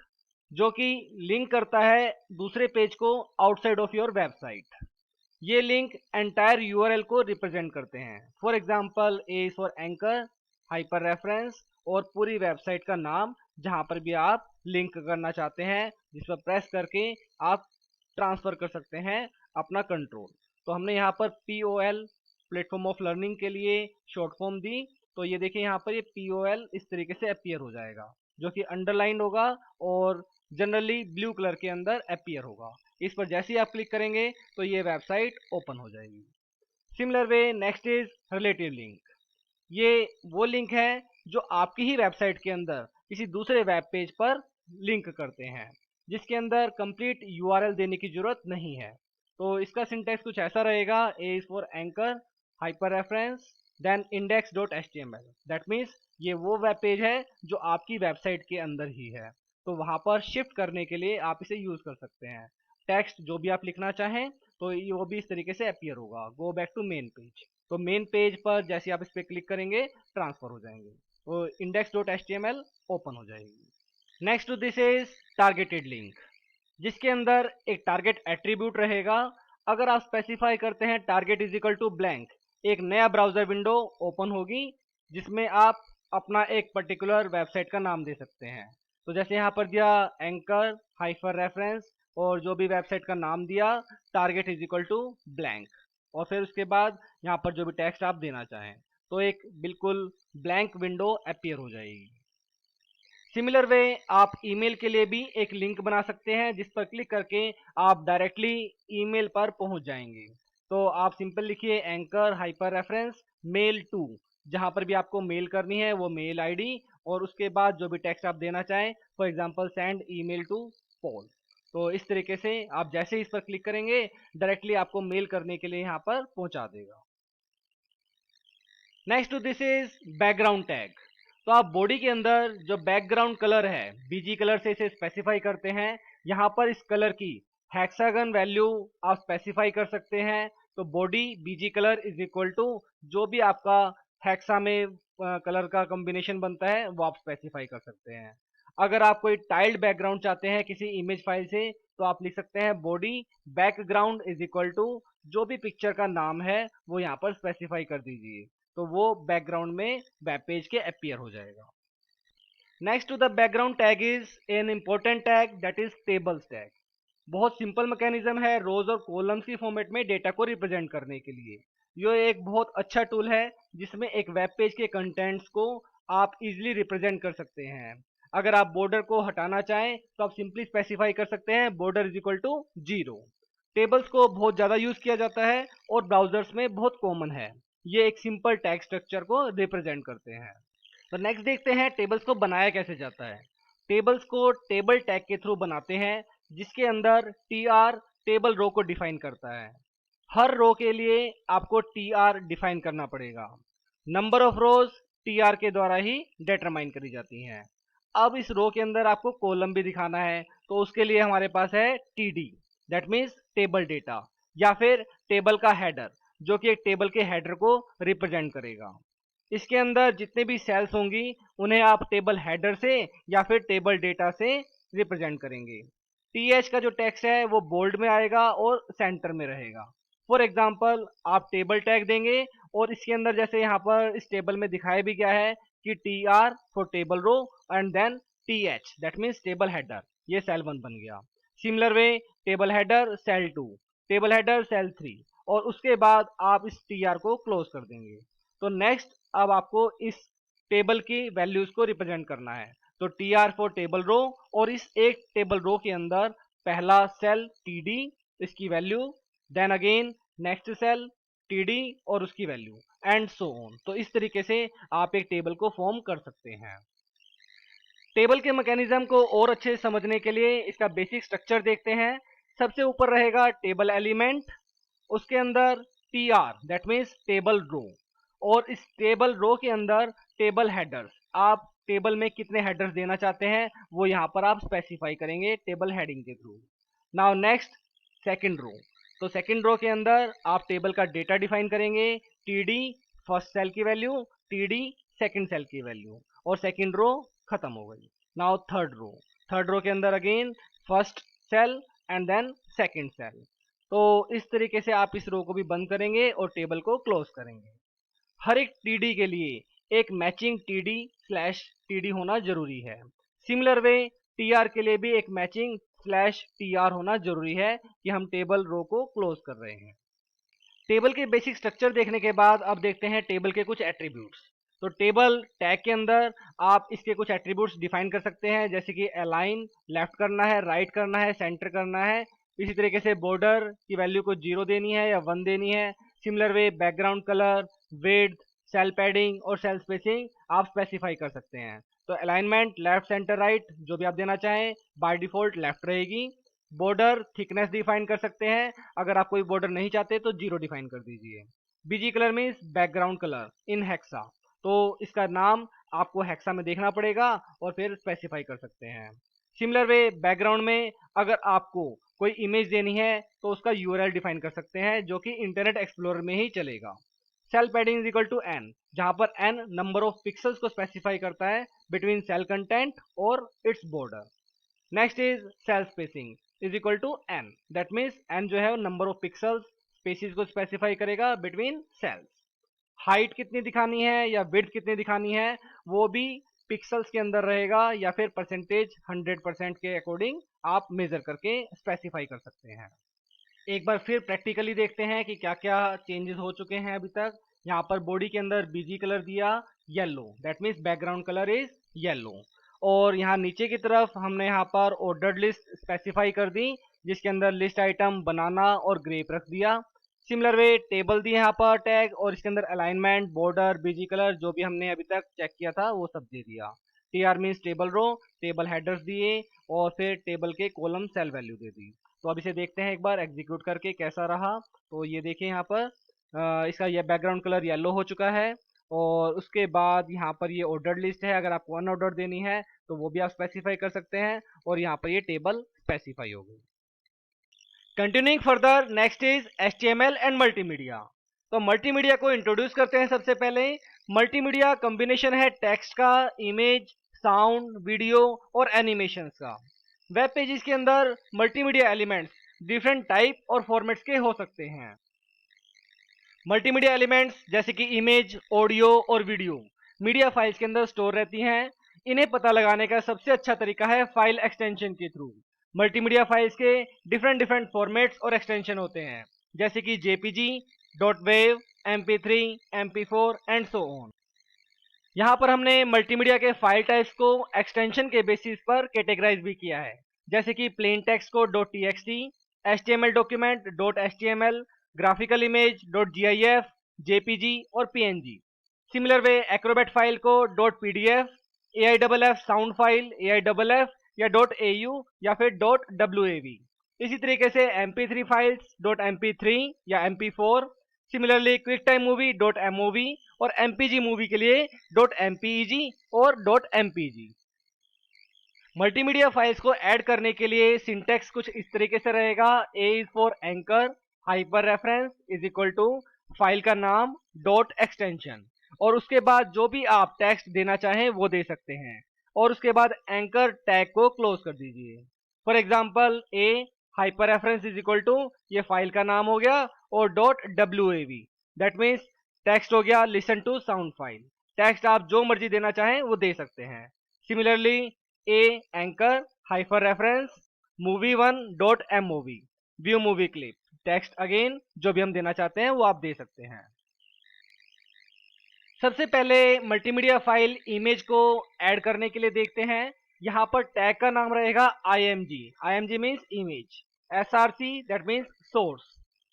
जो कि लिंक करता है दूसरे पेज को आउटसाइड ऑफ योर वेबसाइट। ये लिंक एंटायर URL को रिप्रेजेंट करते हैं। For example A is for anchor, hyper reference और पूरी वेबसाइट का नाम जहां पर भी आप लिंक करना चाहते हैं, जिस पर प्रेस करके आप ट्रांसफर कर सकते हैं अपना कंट्रोल। तो हमने यहाँ पर POL, प्लेटफॉर्म ऑफ लर्निंग के लिए शॉर्ट फॉर्म दी। तो ये देखिए यहाँ पर ये POL इस तरीके से अपीयर हो जाएगा, जो कि अंडरलाइन होगा और जनरली ब्लू कलर के अंदर अपीयर होगा। इस पर जैसे ही आप क्लिक करेंगे तो ये वेबसाइट ओपन हो जाएगी। Similar way next is relative link. ये वो लिंक है जो आपकी ही वेबसाइट के अंदर किसी दूसरे वेब पेज पर लिंक करते हैं, जिसके अंदर कंप्लीट URL देने की जरूरत नहीं है। तो इसका सिंटैक्स कुछ ऐसा रहेगा, A is for anchor, hyper reference, then index.html। That means ये वो वेब पेज है जो आपकी वेबसाइट के अंदर ही है, तो वहां पर शिफ्ट करने के लिए आप इसे यूज कर सकते हैं। टेक्स्ट जो भी आप लिखना चाहें तो ये वो भी इस तरीके से अपीयर होगा, go back to main page. तो मेन पेज पर जैसे आप इस पर क्लिक करेंगे ट्रांसफर हो जाएंगे, तो index.html ओपन हो जाएगी। Next to this is targeted link, जिसके अंदर एक टारगेट एट्रीब्यूट रहेगा। अगर आप स्पेसिफाई करते हैं target is equal to blank, एक नया ब्राउजर विंडो ओपन होगी जिसमें आप अपना एक पर्टिकुलर वेबसाइट का नाम दे सकते हैं। तो जैसे यहाँ पर दिया एंकर हाइफर रेफरेंस, और जो भी वेबसाइट का नाम दिया target is equal to blank, और फिर उसके बाद यहाँ पर जो भी टेक्स्ट आप देना चाहें, तो एक बिल्कुल ब्लैंक विंडो अपीयर हो जाएगी। सिमिलर वे आप ईमेल के लिए भी एक लिंक बना सकते हैं जिस पर क्लिक करके आप डायरेक्टली ईमेल पर पहुंच जाएंगे। तो आप सिंपल लिखिए anchor hyper reference mail to, जहां पर भी आपको मेल करनी है वो मेल आईडी, और उसके बाद जो भी टेक्स्ट आप देना चाहें, for example send email to Paul. तो इस तरीके से आप जैसे ही इस पर क्लिक करेंगे डायरेक्टली आपको मेल करने के लिए यहाँ पर पहुंचा देगा। Next to this is background tag. तो आप बॉडी के अंदर जो बैकग्राउंड कलर है बीजी कलर से इसे स्पेसिफाई करते हैं। यहाँ पर इस कलर की हेक्सागन वैल्यू आप स्पेसिफाई कर सकते हैं। तो body BG colour is equal to जो भी आपका हेक्सा में कलर का कॉम्बिनेशन बनता है वो आप स्पेसिफाई कर सकते हैं। अगर आप कोई टाइल्ड बैकग्राउंड चाहते हैं किसी इमेज फाइल से, तो आप लिख सकते हैं body background is equal to जो भी पिक्चर का नाम है वो यहाँ पर स्पेसिफाई कर दीजिए, तो वो बैकग्राउंड में वेब पेज के अपीयर हो जाएगा। Next to the background tag is an important tag that is tables tag. बहुत सिंपल मैकेनिज्म है रोज और कॉलम्स की फॉर्मेट में डेटा को रिप्रेजेंट करने के लिए। ये एक बहुत अच्छा टूल है जिसमें एक वेब पेज के कंटेंट्स को आप इजीली रिप्रेजेंट कर सकते हैं। अगर आप बॉर्डर को हटाना चाहें तो आप सिंपली स्पेसिफाई कर सकते हैं border is equal to 0। Tables को बहुत ज़्यादा यूज किया जाता है और ब्राउजर्स में बहुत कॉमन है। ये एक सिंपल टैग स्ट्रक्चर को रिप्रेजेंट करते हैं। तो नेक्स्ट देखते हैं टेबल्स को बनाया कैसे जाता है। टेबल्स को टेबल टैग के थ्रू बनाते हैं जिसके अंदर टीआर टेबल रो को डिफाइन करता है। हर रो के लिए आपको टीआर डिफाइन करना पड़ेगा। नंबर ऑफ रोज टीआर के द्वारा ही डिटरमाइन करी जाती हैं। अब इस रो के अंदर आपको कॉलम भी दिखाना है, तो उसके लिए हमारे पास है TD, that means table data, या फिर टेबल का हेडर जो कि एक टेबल के हेडर को रिप्रेजेंट करेगा। इसके अंदर जितने भी सेल्स होंगी उन्हें आप टेबल हेडर से या फिर टेबल डेटा से रिप्रेजेंट करेंगे। टीएच का जो टेक्स्ट है वो बोल्ड में आएगा और सेंटर में रहेगा। फॉर एग्जाम्पल आप टेबल टैग देंगे और इसके अंदर जैसे यहाँ पर इस टेबल में दिखाया भी गया है कि T R for table row and then T H that means table header, ये सेल 1 बन गया। Similar way table header cell 2, table header cell 3, और उसके बाद आप इस टी आर को क्लोज कर देंगे। तो नेक्स्ट अब आपको इस टेबल की वैल्यूज को रिप्रेजेंट करना है। तो T R for table row, और इस एक टेबल रो के अंदर पहला सेल टी डी, इसकी value, then again next cell T D और उसकी वैल्यू, एंड सो ऑन। तो इस तरीके से आप एक टेबल को फॉर्म कर सकते हैं। टेबल के मैकेनिज्म को और अच्छे से समझने के लिए इसका बेसिक स्ट्रक्चर देखते हैं। सबसे ऊपर रहेगा टेबल एलिमेंट, उसके अंदर T R that means table row, और इस टेबल रो के अंदर टेबल हेडर्स, आप टेबल में कितने हेडर्स देना चाहते हैं वो यहाँ पर आप स्पेसिफाई करेंगे टेबल हेडिंग के through. Now next second row. तो सेकंड रो के अंदर आप टेबल का डेटा डिफाइन करेंगे, टीडी फर्स्ट सेल की वैल्यू, टीडी सेकंड सेल की वैल्यू, और सेकंड रो खत्म हो गई। Now third row, third row के अंदर again first cell and then second cell. तो इस तरीके से आप इस रो को भी बंद करेंगे और टेबल को क्लोज करेंगे। हर एक टीडी के लिए एक मैचिंग टीडी स्लैश टीडी होना जरूरी है। सिमिलर वे टीआर के लिए भी एक मैचिंग स्लैश टीआर होना जरूरी है कि हम टेबल रो को क्लोज कर रहे हैं। टेबल के बेसिक स्ट्रक्चर देखने के बाद अब देखते हैं टेबल के कुछ एट्रीब्यूट्स। तो टेबल टैग के अंदर आप इसके कुछ एट्रीब्यूट्स डिफाइन कर सकते हैं, जैसे कि अलाइन लेफ्ट करना है, राइट करना है, सेंटर करना है। इसी तरीके से बॉर्डर की वैल्यू को 0 देनी है या 1 देनी है। Similar way background colour, width, cell padding और सेल स्पेसिंग आप स्पेसिफाई कर सकते हैं। तो अलाइनमेंट लेफ्ट सेंटर राइट जो भी आप देना चाहें बाय डिफॉल्ट लेफ्ट रहेगी। बॉर्डर थिकनेस डिफाइन कर सकते हैं, अगर आप कोई बॉर्डर नहीं चाहते तो 0 डिफाइन कर दीजिए। BG colour means background colour इन हेक्सा, तो इसका नाम आपको हेक्सा में देखना पड़ेगा और फिर स्पेसिफाई कर सकते हैं। सिमिलर वे बैकग्राउंड में अगर आपको कोई इमेज देनी है तो उसका यूआरएल डिफाइन कर सकते हैं जो कि इंटरनेट एक्सप्लोरर में ही चलेगा। Cell padding is equal to N, जहां पर एन नंबर ऑफ पिक्सल्स को स्पेसिफाई करता है बिटवीन सेल कंटेंट और its border. Next is cell spacing is equal to N, that means N जो है नंबर ऑफ पिक्सल्स स्पेसिस को specify करेगा बिटवीन सेल्स। हाइट कितनी दिखानी है या विड्थ कितनी दिखानी है वो भी पिक्सल्स के अंदर रहेगा, या फिर परसेंटेज 100% के अकॉर्डिंग आप मेजर करके स्पेसिफाई कर सकते हैं। एक बार फिर प्रैक्टिकली देखते हैं कि क्या क्या चेंजेस हो चुके हैं अभी तक। यहाँ पर बॉडी के अंदर बीजी कलर दिया yellow, that means background colour is yellow. और यहाँ नीचे की तरफ हमने यहाँ पर ऑर्डर्ड लिस्ट स्पेसिफाई कर दी, जिसके अंदर लिस्ट आइटम बनाना और ग्रेप रख दिया। सिमिलर वे टेबल दी यहाँ पर टैग, और इसके अंदर अलाइनमेंट, बॉर्डर, बीजी कलर जो भी हमने अभी तक चेक किया था वो सब दे दिया। T R means table row, table headers दिए, और फिर टेबल के कॉलम सेल वैल्यू दे दी। तो अब इसे देखते हैं एक बार एग्जीक्यूट करके कैसा रहा। तो ये देखिए यहाँ पर इसका ये बैकग्राउंड कलर येलो हो चुका है, और उसके बाद यहाँ पर ये ऑर्डर्ड लिस्ट है। अगर आपको अनऑर्डर्ड देनी है तो वो भी आप स्पेसिफाई कर सकते हैं, और यहाँ पर ये टेबल स्पेसिफाई हो गई। Continuing further, next is HTML and multimedia. तो मल्टीमीडिया को इंट्रोड्यूस करते हैं। सबसे पहले मल्टीमीडिया कॉम्बिनेशन है टेक्स्ट का, इमेज, साउंड, वीडियो और एनिमेशंस का। वेब पेजेस के अंदर मल्टीमीडिया एलिमेंट्स डिफरेंट टाइप और फॉर्मेट्स के हो सकते हैं। मल्टीमीडिया एलिमेंट्स जैसे कि इमेज, ऑडियो और वीडियो मीडिया फाइल्स के अंदर स्टोर रहती हैं। इन्हें पता लगाने का सबसे अच्छा तरीका है फाइल एक्सटेंशन के थ्रू। मल्टीमीडिया फाइल्स के डिफरेंट डिफरेंट फॉर्मेट्स और एक्सटेंशन होते हैं, जैसे कि JPG, .wav, MP3, MP4 and so on. यहाँ पर हमने मल्टीमीडिया के फाइल टाइप्स को एक्सटेंशन के बेसिस पर कैटेगराइज भी किया है, जैसे कि प्लेन टेक्स्ट को .txt, HTML document .html, graphical image .gif, JPG और PNG। Similar way Acrobat file को .pdf, AIFF sound file AIFF या .au या फिर .wav। इसी तरीके से MP3 फाइल्स .mp3 या MP4। Similarly quick time movie .mov और MPG मूवी के लिए .mpeg और .mpg। मल्टीमीडिया फाइल्स को ऐड करने के लिए सिंटैक्स कुछ इस तरीके से रहेगा। A is for anchor, hyper reference is equal to file का नाम डॉट एक्सटेंशन, और उसके बाद जो भी आप टेक्स्ट देना चाहें वो दे सकते हैं, और उसके बाद एंकर टैग को क्लोज कर दीजिए। For example A hyper reference is equal to, ये फाइल का नाम हो गया, और .wav, दैट मीन्स टेक्स्ट हो गया listen to sound file. Text आप जो मर्जी देना चाहें वो दे सकते हैं। Similarly A anchor hyper reference movie1.mov, view movie clip, text again जो भी हम देना चाहते हैं वो आप दे सकते हैं। सबसे पहले मल्टीमीडिया फाइल इमेज को ऐड करने के लिए देखते हैं। यहाँ पर टैग का नाम रहेगा img means image, src that means source.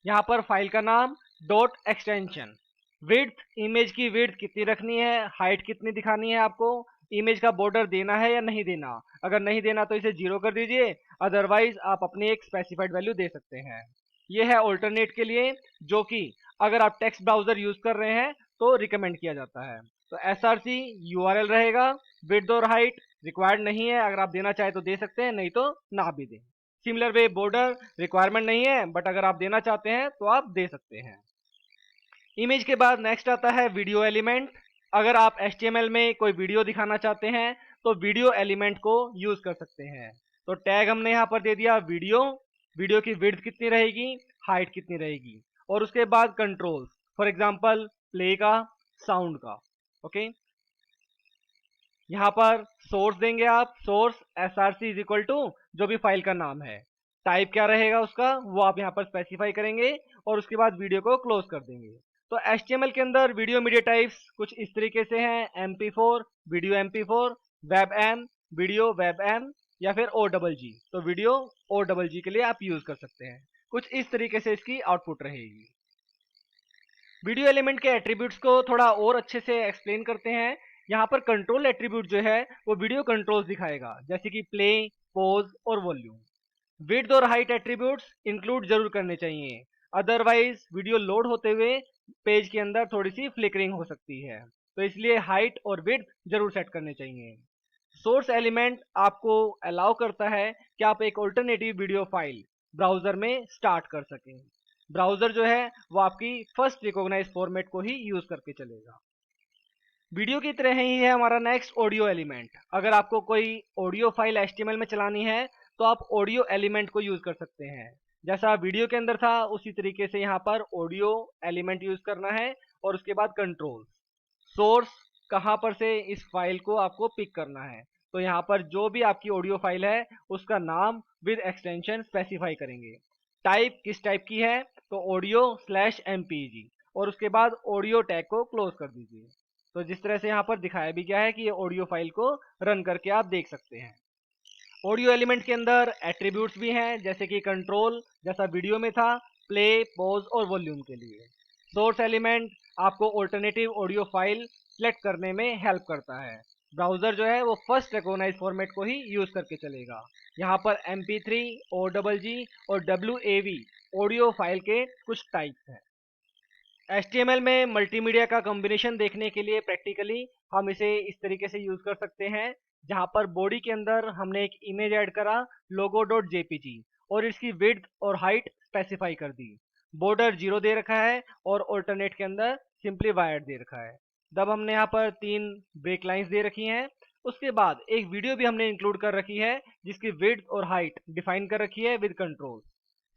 यहाँ पर फाइल का नाम डॉट एक्सटेंशन, विड्थ इमेज की विड्थ कितनी रखनी है, हाइट कितनी दिखानी है आपको, इमेज का बॉर्डर देना है या नहीं देना। अगर नहीं देना तो इसे 0 कर दीजिए, अदरवाइज आप अपनी एक स्पेसिफाइड वैल्यू दे सकते हैं। यह है ऑल्टरनेट के लिए, जो कि अगर आप टेक्स्ट ब्राउजर यूज कर रहे हैं तो रिकमेंड किया जाता है। तो src URL रहेगा, विड्थ और हाइट रिक्वायर्ड नहीं है, अगर आप देना चाहे तो दे सकते हैं, नहीं तो ना भी दें। सिमिलर वे बॉर्डर रिक्वायरमेंट नहीं है, बट अगर आप देना चाहते हैं तो आप दे सकते हैं। इमेज के बाद नेक्स्ट आता है वीडियो एलिमेंट। अगर आप HTML में कोई वीडियो दिखाना चाहते हैं तो वीडियो एलिमेंट को यूज कर सकते हैं। तो टैग हमने यहाँ पर दे दिया वीडियो, वीडियो की विड्थ कितनी रहेगी, हाइट कितनी रहेगी, और उसके बाद कंट्रोल्स, फॉर एग्जांपल प्ले का, साउंड का। ओके, यहाँ पर सोर्स देंगे आप, source src is equal to जो भी फाइल का नाम है, टाइप क्या रहेगा उसका वो आप यहाँ पर स्पेसिफाई करेंगे, और उसके बाद वीडियो को क्लोज कर देंगे। तो HTML के अंदर वीडियो मीडिया टाइप्स कुछ इस तरीके से हैं, MP4 video MP4, WebM video WebM, या फिर OGG तो वीडियो OGG के लिए आप यूज कर सकते हैं। कुछ इस तरीके से इसकी आउटपुट रहेगी। वीडियो एलिमेंट के एट्रीब्यूट्स को थोड़ा और अच्छे से एक्सप्लेन करते हैं। यहाँ पर कंट्रोल एट्रीब्यूट जो है वो वीडियो कंट्रोल्स दिखाएगा, जैसे कि प्ले, पॉज और वॉल्यूम। विड्थ और हाइट एट्रीब्यूट्स इंक्लूड जरूर करने चाहिए, अदरवाइज वीडियो लोड होते हुए पेज के अंदर थोड़ी सी फ्लिकरिंग हो सकती है, तो इसलिए हाइट और विड्थ जरूर सेट करने चाहिए। सोर्स एलिमेंट आपको अलाउ करता है कि आप एक ऑल्टरनेटिव वीडियो फाइल ब्राउजर में स्टार्ट कर सकें। ब्राउजर जो है वो आपकी फर्स्ट रिकॉग्नाइज फॉर्मेट को ही यूज करके चलेगा। वीडियो की तरह ही है हमारा नेक्स्ट ऑडियो एलिमेंट। अगर आपको कोई ऑडियो फाइल HTML में चलानी है तो आप ऑडियो एलिमेंट को यूज कर सकते हैं, जैसा वीडियो के अंदर था उसी तरीके से यहाँ पर ऑडियो एलिमेंट यूज करना है और उसके बाद कंट्रोल। सोर्स कहाँ पर से इस फाइल को आपको पिक करना है, तो यहाँ पर जो भी आपकी ऑडियो फाइल है उसका नाम विद एक्सटेंशन स्पेसिफाई करेंगे। टाइप किस टाइप की है, तो ऑडियो स्लैश एमपीजी, और उसके बाद ऑडियो टैग को क्लोज कर दीजिए। तो जिस तरह से यहाँ पर दिखाया भी गया है कि ये ऑडियो फाइल को रन करके आप देख सकते हैं। ऑडियो एलिमेंट के अंदर एट्रीब्यूट्स भी हैं, जैसे कि कंट्रोल जैसा वीडियो में था, प्ले, पॉज और वॉल्यूम के लिए। सोर्स एलिमेंट आपको ऑल्टरनेटिव ऑडियो फाइल सेलेक्ट करने में हेल्प करता है। ब्राउजर जो है वो फर्स्ट रिकॉग्नाइज फॉर्मेट को ही यूज करके चलेगा। यहाँ पर MP3, OGG और WAV ऑडियो फाइल के कुछ टाइप्स हैं। HTML में मल्टीमीडिया का कॉम्बिनेशन देखने के लिए प्रैक्टिकली हम इसे इस तरीके से यूज कर सकते हैं, जहाँ पर बॉडी के अंदर हमने एक इमेज ऐड करा logo.jpg और इसकी विड्थ और हाइट स्पेसिफाई कर दी। बॉर्डर 0 दे रखा है और ऑल्टरनेट के अंदर सिंपली वायर्ड दे रखा है। तब हमने यहाँ पर 3 ब्रेक लाइंस दे रखी हैं। उसके बाद एक वीडियो भी हमने इंक्लूड कर रखी है जिसकी विड्थ और हाइट डिफाइन कर रखी है विद कंट्रोल।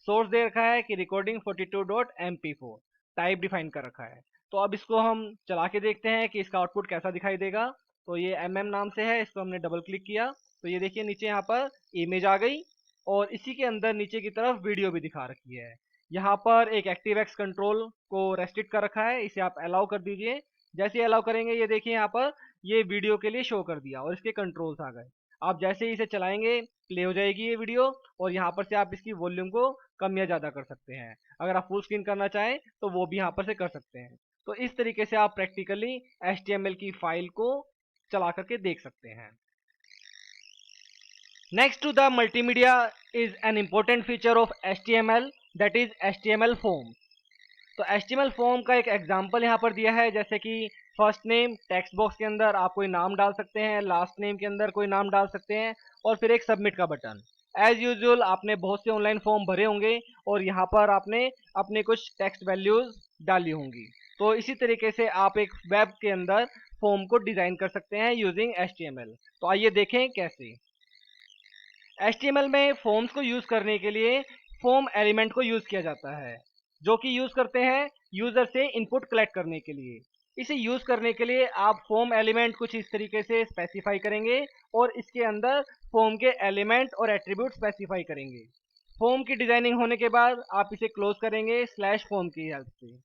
सोर्स दे रखा है कि रिकॉर्डिंग 42.mp4, टाइप डिफाइन कर रखा है। तो अब इसको हम चला के देखते हैं कि इसका आउटपुट कैसा दिखाई देगा। तो ये नाम से है, इसको हमने डबल क्लिक किया तो ये देखिए नीचे यहाँ पर इमेज आ गई और इसी के अंदर नीचे की तरफ वीडियो भी दिखा रखी है। यहाँ पर एक एक्टिव कंट्रोल को रेस्ट्रिक्ट कर रखा है, इसे आप अलाउ कर दीजिए। जैसे ही अलाउ करेंगे ये देखिए यहाँ पर ये वीडियो के लिए शो कर दिया और इसके कंट्रोल्स आ गए। आप जैसे ही इसे चलाएंगे प्ले हो जाएगी ये वीडियो और यहाँ पर से आप इसकी वॉल्यूम को कम या ज़्यादा कर सकते हैं। अगर आप फुल स्क्रीन करना चाहें तो वो भी यहाँ पर से कर सकते हैं। तो इस तरीके से आप प्रैक्टिकली HTML की फाइल को चला करके देख सकते हैं। Next to the multimedia is an important feature of HTML, that is HTML form। तो HTML फॉर्म का एक एग्जांपल यहाँ पर दिया है, जैसे कि फर्स्ट नेम टेक्स्ट बॉक्स के अंदर आप कोई नाम डाल सकते हैं, लास्ट नेम के अंदर कोई नाम डाल सकते हैं और फिर एक सबमिट का बटन। एज यूजुअल आपने बहुत से ऑनलाइन फॉर्म भरे होंगे और यहाँ पर आपने अपने कुछ टेक्स्ट वैल्यूज डाली होंगी। तो इसी तरीके से आप एक वेब के अंदर फॉर्म को डिजाइन कर सकते हैं यूजिंग HTML। तो आइए देखें कैसे। HTML में फॉर्म्स को यूज करने के लिए फॉर्म एलिमेंट को यूज किया जाता है, जो कि यूज करते हैं यूजर से इनपुट कलेक्ट करने के लिए। इसे यूज करने के लिए आप फॉर्म एलिमेंट कुछ इस तरीके से स्पेसिफाई करेंगे और इसके अंदर फॉर्म के एलिमेंट और एट्रीब्यूट स्पेसिफाई करेंगे। फॉर्म की डिजाइनिंग होने के बाद आप इसे क्लोज करेंगे स्लैश फॉर्म की हेल्प से।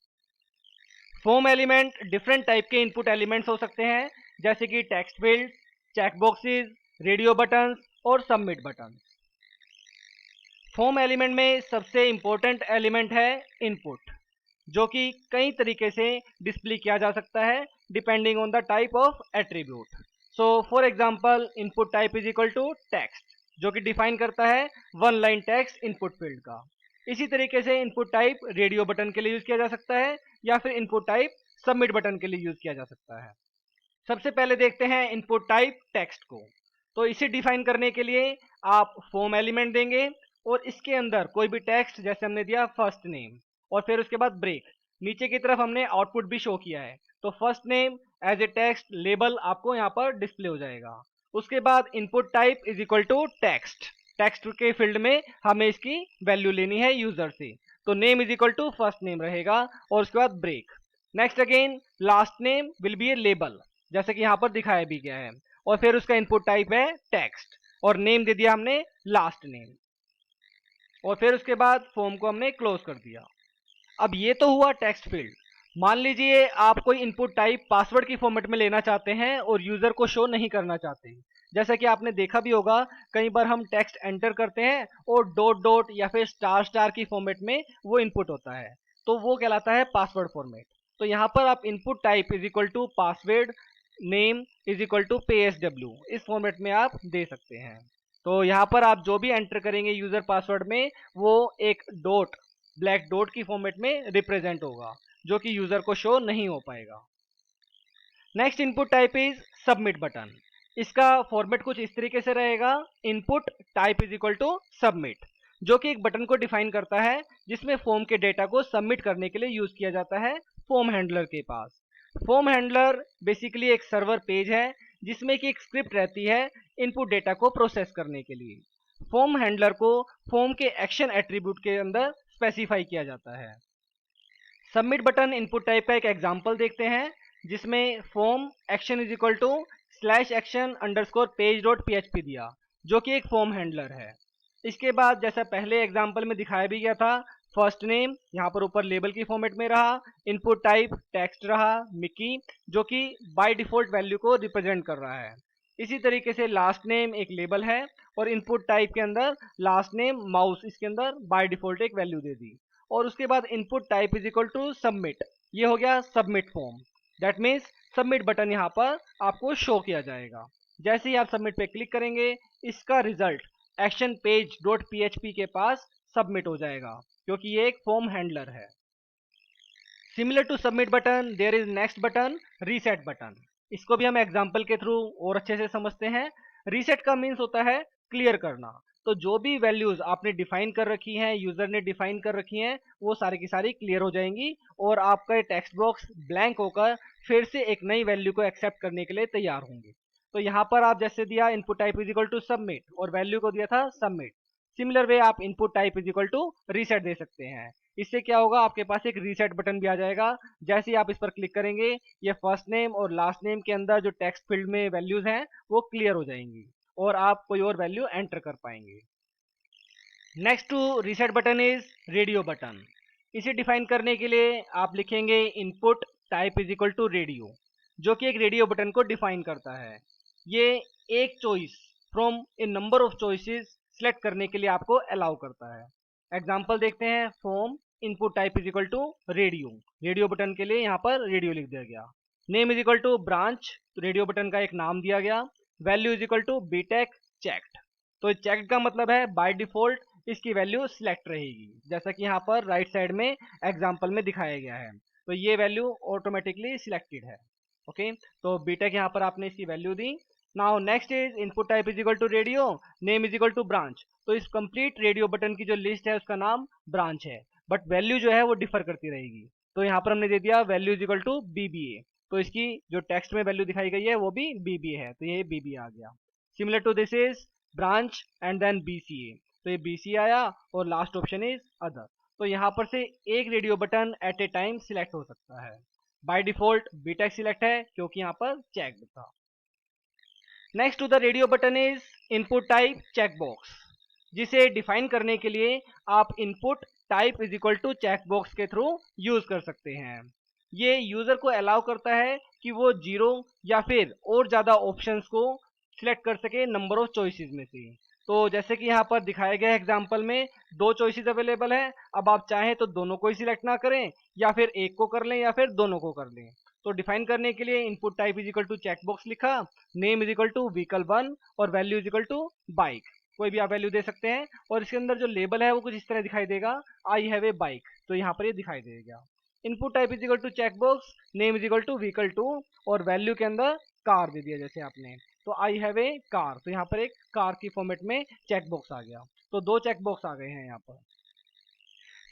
फॉर्म एलिमेंट डिफरेंट टाइप के इनपुट एलिमेंट्स हो सकते हैं, जैसे कि text field, check boxes, radio buttons और सबमिट बटन। फॉर्म एलिमेंट में सबसे इंपॉर्टेंट एलिमेंट है इनपुट, जो कि कई तरीके से डिस्प्ले किया जा सकता है depending on the type of attribute. So for example input type is equal to text, जो कि डिफाइन करता है one line text input field का। इसी तरीके से इनपुट टाइप रेडियो बटन के लिए यूज किया जा सकता है या फिर इनपुट टाइप सबमिट बटन के लिए यूज किया जा सकता है। सबसे पहले देखते हैं इनपुट टाइप टेक्स्ट को। तो इसे डिफाइन करने के लिए आप फॉर्म एलिमेंट देंगे और इसके अंदर कोई भी टेक्स्ट, जैसे हमने दिया फर्स्ट नेम और फिर उसके बाद ब्रेक। नीचे की तरफ हमने आउटपुट भी शो किया है, तो first name as a text label आपको यहाँ पर डिस्प्ले हो जाएगा। उसके बाद input type is equal to text, text के फील्ड में हमें इसकी वैल्यू लेनी है यूजर से, तो name is equal to first name रहेगा और उसके बाद break. Next again last name will be a label, जैसे कि यहाँ पर दिखाया भी गया है, और फिर उसका इनपुट टाइप है टेक्स्ट और नेम दे दिया हमने लास्ट नेम, और फिर उसके बाद फॉर्म को हमने क्लोज कर दिया। अब ये तो हुआ टेक्स्ट फील्ड। मान लीजिए आप कोई इनपुट टाइप पासवर्ड की फॉर्मेट में लेना चाहते हैं और यूजर को शो नहीं करना चाहते। जैसा कि आपने देखा भी होगा, कई बार हम टेक्स्ट एंटर करते हैं और डॉट डॉट या फिर स्टार स्टार की फॉर्मेट में वो इनपुट होता है, तो वो कहलाता है पासवर्ड फॉर्मेट। तो यहाँ पर आप input type is equal to password name is equal to PSW इस फॉर्मेट में आप दे सकते हैं। तो यहाँ पर आप जो भी एंटर करेंगे यूजर पासवर्ड में वो एक डॉट, ब्लैक डॉट की फॉर्मेट में रिप्रेजेंट होगा, जो कि यूजर को शो नहीं हो पाएगा। Next input type is submit button. इसका फॉर्मेट कुछ इस तरीके से रहेगा, input type is equal to submit, जो कि एक बटन को डिफाइन करता है जिसमें फॉर्म के डेटा को सबमिट करने के लिए यूज किया जाता है फॉर्म हैंडलर के पास। फॉर्म हैंडलर बेसिकली एक सर्वर पेज है जिसमें कि एक स्क्रिप्ट रहती है इनपुट डेटा को प्रोसेस करने के लिए। फॉर्म हैंडलर को फॉर्म के एक्शन एट्रीब्यूट के अंदर स्पेसिफाई किया जाता है। सबमिट बटन इनपुट टाइप का एक एग्जांपल देखते हैं, जिसमें form action is equal to slash action underscore page dot php दिया, जो कि एक फॉर्म हैंडलर है। इसके बाद जैसा पहले एग्जांपल में दिखाया भी गया था, फर्स्ट नेम यहाँ पर ऊपर लेबल की फॉर्मेट में रहा, इनपुट टाइप टेक्स्ट रहा मिकी, जो कि बाय डिफॉल्ट वैल्यू को रिप्रेजेंट कर रहा है। इसी तरीके से लास्ट नेम एक लेबल है और इनपुट टाइप के अंदर लास्ट नेम माउस इसके अंदर बाय डिफॉल्ट एक वैल्यू दे दी। और उसके बाद input type is equal to submit, ये हो गया submit form. That means submit button यहाँ पर आपको शो किया जाएगा। जैसे ही आप सबमिट पे क्लिक करेंगे, इसका result action page dot php के पास सबमिट हो जाएगा, क्योंकि ये एक फॉर्म हैंडलर है। Similar to submit button there is next button reset button. इसको भी हम एग्जांपल के थ्रू और अच्छे से समझते हैं। रीसेट का मीन्स होता है क्लियर करना। तो जो भी वैल्यूज आपने डिफाइन कर रखी हैं, यूजर ने डिफाइन कर रखी हैं, वो सारी की सारी क्लियर हो जाएंगी और आपका टेक्स्ट बॉक्स ब्लैंक होकर फिर से एक नई वैल्यू को एक्सेप्ट करने के लिए तैयार होंगे। तो यहाँ पर आप जैसे दिया input type is equal to submit और वैल्यू को दिया था सबमिट, सिमिलर वे आप input type is equal to reset दे सकते हैं। इससे क्या होगा, आपके पास एक रीसेट बटन भी आ जाएगा। जैसे ही आप इस पर क्लिक करेंगे, ये फर्स्ट नेम और लास्ट नेम के अंदर जो टेक्स्ट फील्ड में वैल्यूज हैं वो क्लियर हो जाएंगी और आप कोई और वैल्यू एंटर कर पाएंगे। Next to reset button is radio button. इसे डिफाइन करने के लिए आप लिखेंगे input type is equal to radio, जो कि एक रेडियो बटन को डिफाइन करता है। ये एक choice from A number of choices select करने के लिए आपको अलाउ करता है। एग्जांपल देखते हैं, form input type is equal to radio, radio button के लिए यहाँ पर रेडियो लिख दिया गया। Name is equal to branch, तो रेडियो बटन का एक नाम दिया गया। Value is equal to BTech checked, तो चेक्ड का मतलब है बाय डिफॉल्ट इसकी वैल्यू सिलेक्ट रहेगी, जैसा कि यहाँ पर राइट साइड में एग्जांपल में दिखाया गया है। तो ये वैल्यू ऑटोमेटिकली सिलेक्टेड है। ओके, तो बीटेक यहाँ पर आपने इसकी वैल्यू दी। Now next is input type is equal to radio, name is equal to branch. तो इस कंप्लीट रेडियो बटन की जो लिस्ट है उसका नाम ब्रांच है, बट वैल्यू जो है वो डिफर करती रहेगी। तो यहाँ पर हमने दे दिया value is equal to BBA, तो इसकी जो टेक्स्ट में वैल्यू दिखाई गई है वो भी बीबीए है, तो ये बीबीए आ गया। Similar to this is branch and then BCA, तो ये बीसीए आया और लास्ट ऑप्शन इज अदर। तो यहाँ पर से एक radio button at a time select हो सकता है। बाय डिफॉल्ट बीटेक सिलेक्ट है क्योंकि यहाँ पर चेक्ड था। Next to the radio button is input type checkbox, जिसे डिफाइन करने के लिए आप input type is equal to checkbox के थ्रू यूज कर सकते हैं। ये यूजर को अलाउ करता है कि वो जीरो या फिर और ज्यादा ऑप्शंस को सिलेक्ट कर सके नंबर ऑफ चॉइसेस में से। तो जैसे कि यहाँ पर दिखाए गए एग्जांपल में दो चॉइसेस अवेलेबल है। अब आप चाहें तो दोनों को ही सिलेक्ट ना करें, या फिर एक को कर लें या फिर दोनों को कर लें। तो डिफाइन करने के लिए input type is equal to checkbox लिखा, name is equal to vehicle 1 और value is equal to bike, कोई भी आप वैल्यू दे सकते हैं। और इसके अंदर जो लेबल है वो कुछ इस तरह दिखाई देगा, आई हैव ए बाइक, तो यहाँ पर ये दिखाई देगा। Input type is equal to checkbox, name is equal to vehicle 2 और वैल्यू के अंदर कार दे दिया जैसे आपने, तो आई हैव ए कार, तो यहाँ पर एक कार की फॉर्मेट में चेकबॉक्स आ गया। तो दो चेकबॉक्स आ गए हैं यहाँ पर।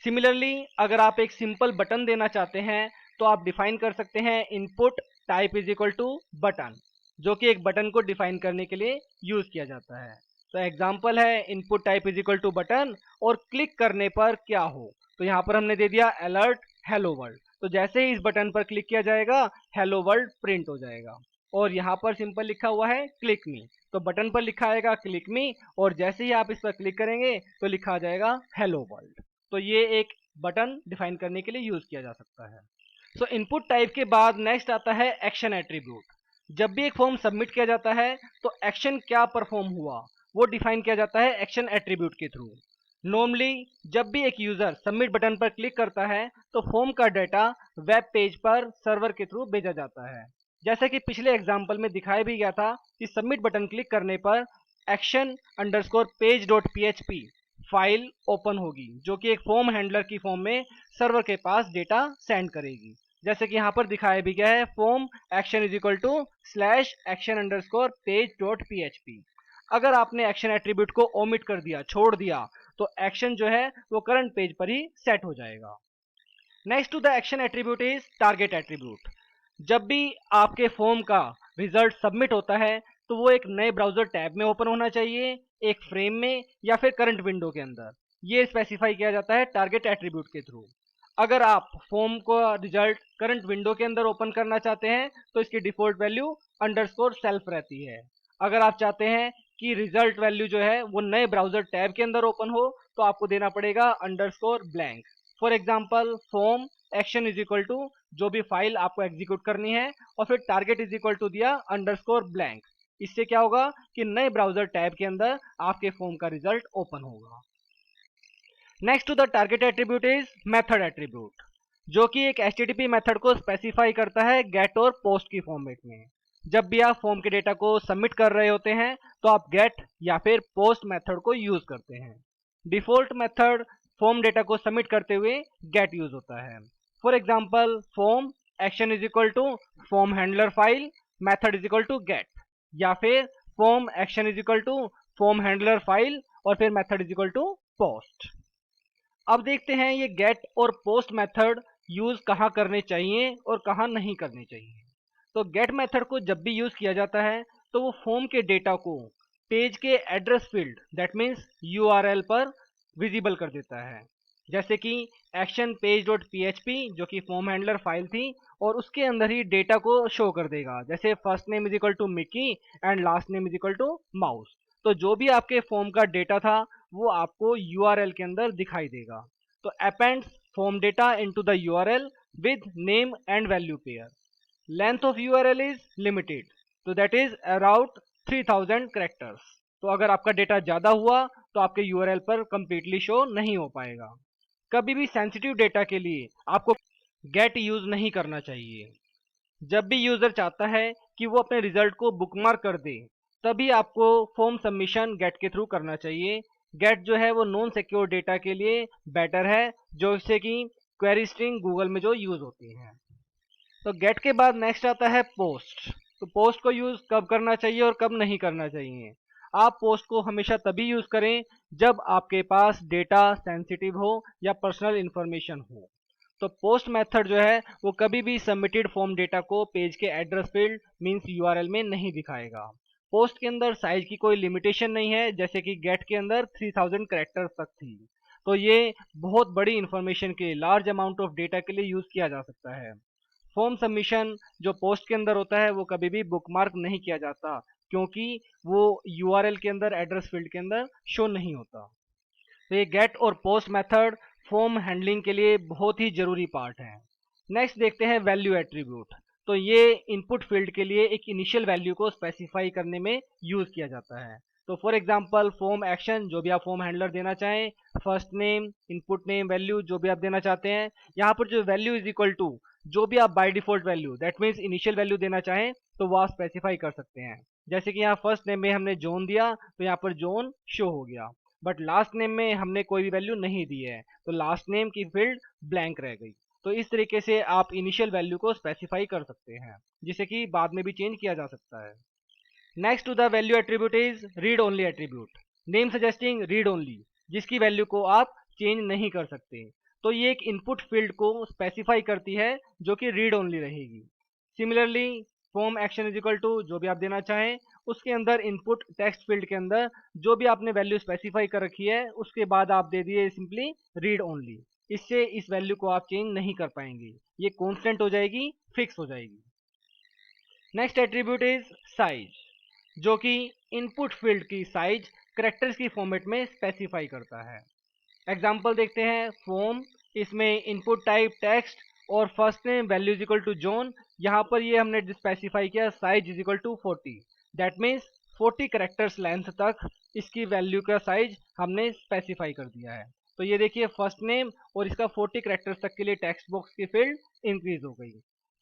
सिमिलरली अगर आप एक सिंपल बटन देना चाहते हैं तो आप डिफाइन कर सकते हैं input type is equal to button, जो कि एक बटन को डिफाइन करने के लिए यूज किया जाता है। तो एग्जांपल है input type is equal to button और क्लिक करने पर क्या हो, तो यहाँ पर हमने दे दिया अलर्ट हेलो वर्ल्ड। तो जैसे ही इस बटन पर क्लिक किया जाएगा हेलो वर्ल्ड प्रिंट हो जाएगा। और यहाँ पर सिंपल लिखा हुआ है क्लिक मी, तो बटन पर लिखा आएगा क्लिक मी और जैसे ही आप इस पर क्लिक करेंगे तो लिखा आ जाएगा हेलो वर्ल्ड। तो ये एक बटन डिफाइन करने के लिए यूज किया जा सकता है। सो इनपुट टाइप के बाद नेक्स्ट आता है एक्शन एट्रीब्यूट। जब भी एक फॉर्म सबमिट किया जाता है तो एक्शन क्या परफॉर्म हुआ वो डिफाइन किया जाता है एक्शन एट्रीब्यूट के थ्रू। नॉर्मली जब भी एक यूजर सबमिट बटन पर क्लिक करता है तो फॉर्म का डाटा वेब पेज पर सर्वर के थ्रू भेजा जाता है। जैसा कि पिछले एग्जाम्पल में दिखाया भी गया था कि सबमिट बटन क्लिक करने पर action underscore page dot php file open होगी, जो कि एक फॉर्म हैंडलर की फॉर्म में सर्वर के पास डेटा सेंड करेगी। जैसे कि यहाँ पर दिखाया भी गया है form action is equal to slash action underscore page dot php। अगर आपने एक्शन एट्रीब्यूट को ओमिट कर दिया, छोड़ दिया, तो एक्शन जो है वो करंट पेज पर ही सेट हो जाएगा। Next to the action attribute is target attribute. जब भी आपके फॉर्म का रिजल्ट सबमिट होता है तो वो एक नए ब्राउजर टैब में ओपन होना चाहिए, एक फ्रेम में या फिर करंट विंडो के अंदर, ये स्पेसिफाई किया जाता है टारगेट एट्रीब्यूट के थ्रू। अगर आप फॉर्म को रिजल्ट करंट विंडो के अंदर ओपन करना चाहते हैं तो इसकी डिफॉल्ट वैल्यू अंडरस्कोर सेल्फ रहती है। अगर आप चाहते हैं कि रिजल्ट वैल्यू जो है वो नए ब्राउजर टैब के अंदर ओपन हो तो आपको देना पड़ेगा underscore blank. For example form action is equal to जो भी फाइल आपको एग्जीक्यूट करनी है और फिर टारगेट इज इक्वल टू दिया अंडरस्कोर ब्लैंक। इससे क्या होगा कि नए ब्राउजर टैब के अंदर आपके फॉर्म का रिजल्ट ओपन होगा। Next to the target attribute is method attribute, जो कि एक HTTP मेथड को स्पेसिफाई करता है गेट और पोस्ट की फॉर्मेट में। जब भी आप फॉर्म के डेटा को सबमिट कर रहे होते हैं तो आप गेट या फिर पोस्ट मेथड को यूज करते हैं। डिफॉल्ट मेथड फॉर्म डेटा को सबमिट करते हुए गेट यूज होता है। For example form action is equal to form handler file method is equal to get, या फिर form action is equal to form handler file और फिर method is equal to post. अब देखते हैं ये गेट और पोस्ट मेथड यूज कहाँ करने चाहिए और कहाँ नहीं करने चाहिए। तो गेट मेथड को जब भी यूज किया जाता है तो वो फॉर्म के डेटा को पेज के address field that means URL पर विजिबल कर देता है। जैसे कि एक्शन पेज डॉट PHP जो कि फॉर्म हैंडलर फाइल थी और उसके अंदर ही डेटा को शो कर देगा, जैसे first name is equal to Mickey and last name is equal to Mouse. तो जो भी आपके फॉर्म का डेटा था वो आपको URL के अंदर दिखाई देगा। तो happens form data into the URL with name and value pair. Length of URL is limited, तो दैट इज अराउंड 3000 कैरेक्टर्स। तो अगर आपका डेटा ज्यादा हुआ तो आपके URL पर कंप्लीटली शो नहीं हो पाएगा। कभी भी सेंसिटिव डेटा के लिए आपको गेट यूज नहीं करना चाहिए। जब भी यूजर चाहता है कि वो अपने रिजल्ट को बुकमार्क कर दे तभी आपको फॉर्म सबमिशन गेट के थ्रू करना चाहिए। गेट जो है वो नॉन सिक्योर डेटा के लिए बेटर है, जो इससे कि क्वेरी स्ट्रिंग गूगल में जो यूज होती है। तो गेट के बाद नेक्स्ट आता है पोस्ट। तो पोस्ट को यूज कब करना चाहिए और कब नहीं करना चाहिए। आप पोस्ट को हमेशा तभी यूज करें जब आपके पास डेटा सेंसिटिव हो या पर्सनल इंफॉर्मेशन हो। तो पोस्ट मेथड जो है वो कभी भी सबमिटेड फॉर्म डेटा को पेज के एड्रेस फील्ड मींस URL में नहीं दिखाएगा। पोस्ट के अंदर साइज की कोई लिमिटेशन नहीं है, जैसे कि गेट के अंदर 3000 कैरेक्टर्स तक थी। तो ये बहुत बड़ी इंफॉर्मेशन के लार्ज अमाउंट ऑफ डेटा के लिए यूज किया जा सकता है। फॉर्म सबमिशन जो पोस्ट के अंदर होता है वो कभी भी बुकमार्क नहीं किया जाता, क्योंकि वो URL के अंदर एड्रेस फील्ड के अंदर शो नहीं होता। तो ये गेट और पोस्ट मेथड फॉर्म हैंडलिंग के लिए बहुत ही जरूरी पार्ट है। नेक्स्ट देखते हैं वैल्यू एट्रीब्यूट। तो ये इनपुट फील्ड के लिए एक इनिशियल वैल्यू को स्पेसिफाई करने में यूज किया जाता है। तो फॉर एग्जांपल फॉर्म एक्शन जो भी आप फॉर्म हैंडलर देना चाहें, first name input name value जो भी आप देना चाहते हैं, यहाँ पर जो वैल्यू इज इक्वल टू जो भी आप by default value that means initial value देना चाहें तो वो आप स्पेसिफाई कर सकते हैं। जैसे कि यहाँ फर्स्ट नेम में हमने जोन दिया तो यहाँ पर जोन शो हो गया, बट लास्ट नेम में हमने कोई भी वैल्यू नहीं दी है तो लास्ट नेम की फील्ड ब्लैंक रह गई। तो इस तरीके से आप इनिशियल वैल्यू को स्पेसिफाई कर सकते हैं, जिसे कि बाद में भी चेंज किया जा सकता है। Next to the value attribute is read only attribute, name suggesting read only, जिसकी वैल्यू को आप चेंज नहीं कर सकते। तो ये एक इनपुट फील्ड को स्पेसिफाई करती है जो कि रीड ओनली रहेगी। Similarly form action is equal to जो भी आप देना चाहें उसके अंदर इनपुट टेक्स्ट फील्ड के अंदर जो भी आपने वैल्यू स्पेसिफाई कर रखी है उसके बाद आप दे दिए सिंपली रीड ओनली। इससे इस वैल्यू को आप चेंज नहीं कर पाएंगे, ये कांस्टेंट हो जाएगी, फिक्स हो जाएगी। नेक्स्ट एट्रीब्यूट इज साइज, जो कि इनपुट फील्ड की साइज करेक्टर्स की फॉर्मेट में स्पेसिफाई करता है। एग्जांपल देखते हैं फॉर्म, इसमें इनपुट टाइप टेक्स्ट और first name value is equal to John. यहाँ पर ये हमने स्पेसिफाई किया size is equal to 40, that means 40 characters length तक इसकी वैल्यू का साइज हमने स्पेसिफाई कर दिया है। तो ये देखिए फर्स्ट नेम और इसका 40 करेक्टर्स तक के लिए टेक्स्ट बॉक्स की फील्ड इंक्रीज हो गई।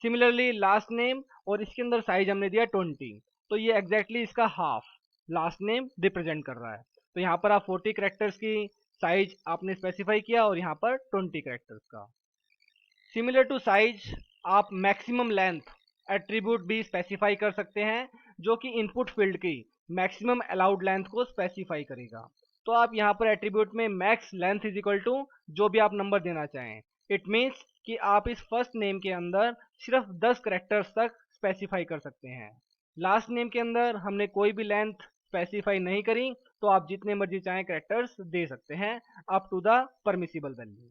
सिमिलरली लास्ट नेम और इसके अंदर साइज हमने दिया 20, तो ये एग्जैक्टली इसका हाफ लास्ट नेम रिप्रेजेंट कर रहा है। तो यहाँ पर आप 40 करेक्टर्स की साइज आपने स्पेसिफाई किया और यहाँ पर 20 करेक्टर्स का। सिमिलर टू साइज आप मैक्सिमम लेंथ एट्रीब्यूट भी स्पेसिफाई कर सकते हैं, जो कि इनपुट फील्ड की मैक्सिमम अलाउड लेंथ को स्पेसिफाई करेगा। तो आप यहाँ पर एट्रीब्यूट में max length is equal to जो भी आप नंबर देना चाहें। इट मीन्स कि आप इस फर्स्ट नेम के अंदर सिर्फ 10 करेक्टर्स तक स्पेसिफाई कर सकते हैं। लास्ट नेम के अंदर हमने कोई भी लेंथ स्पेसिफाई नहीं करी, तो आप जितने मर्जी चाहें कैरेक्टर्स दे सकते हैं up to the permissible value.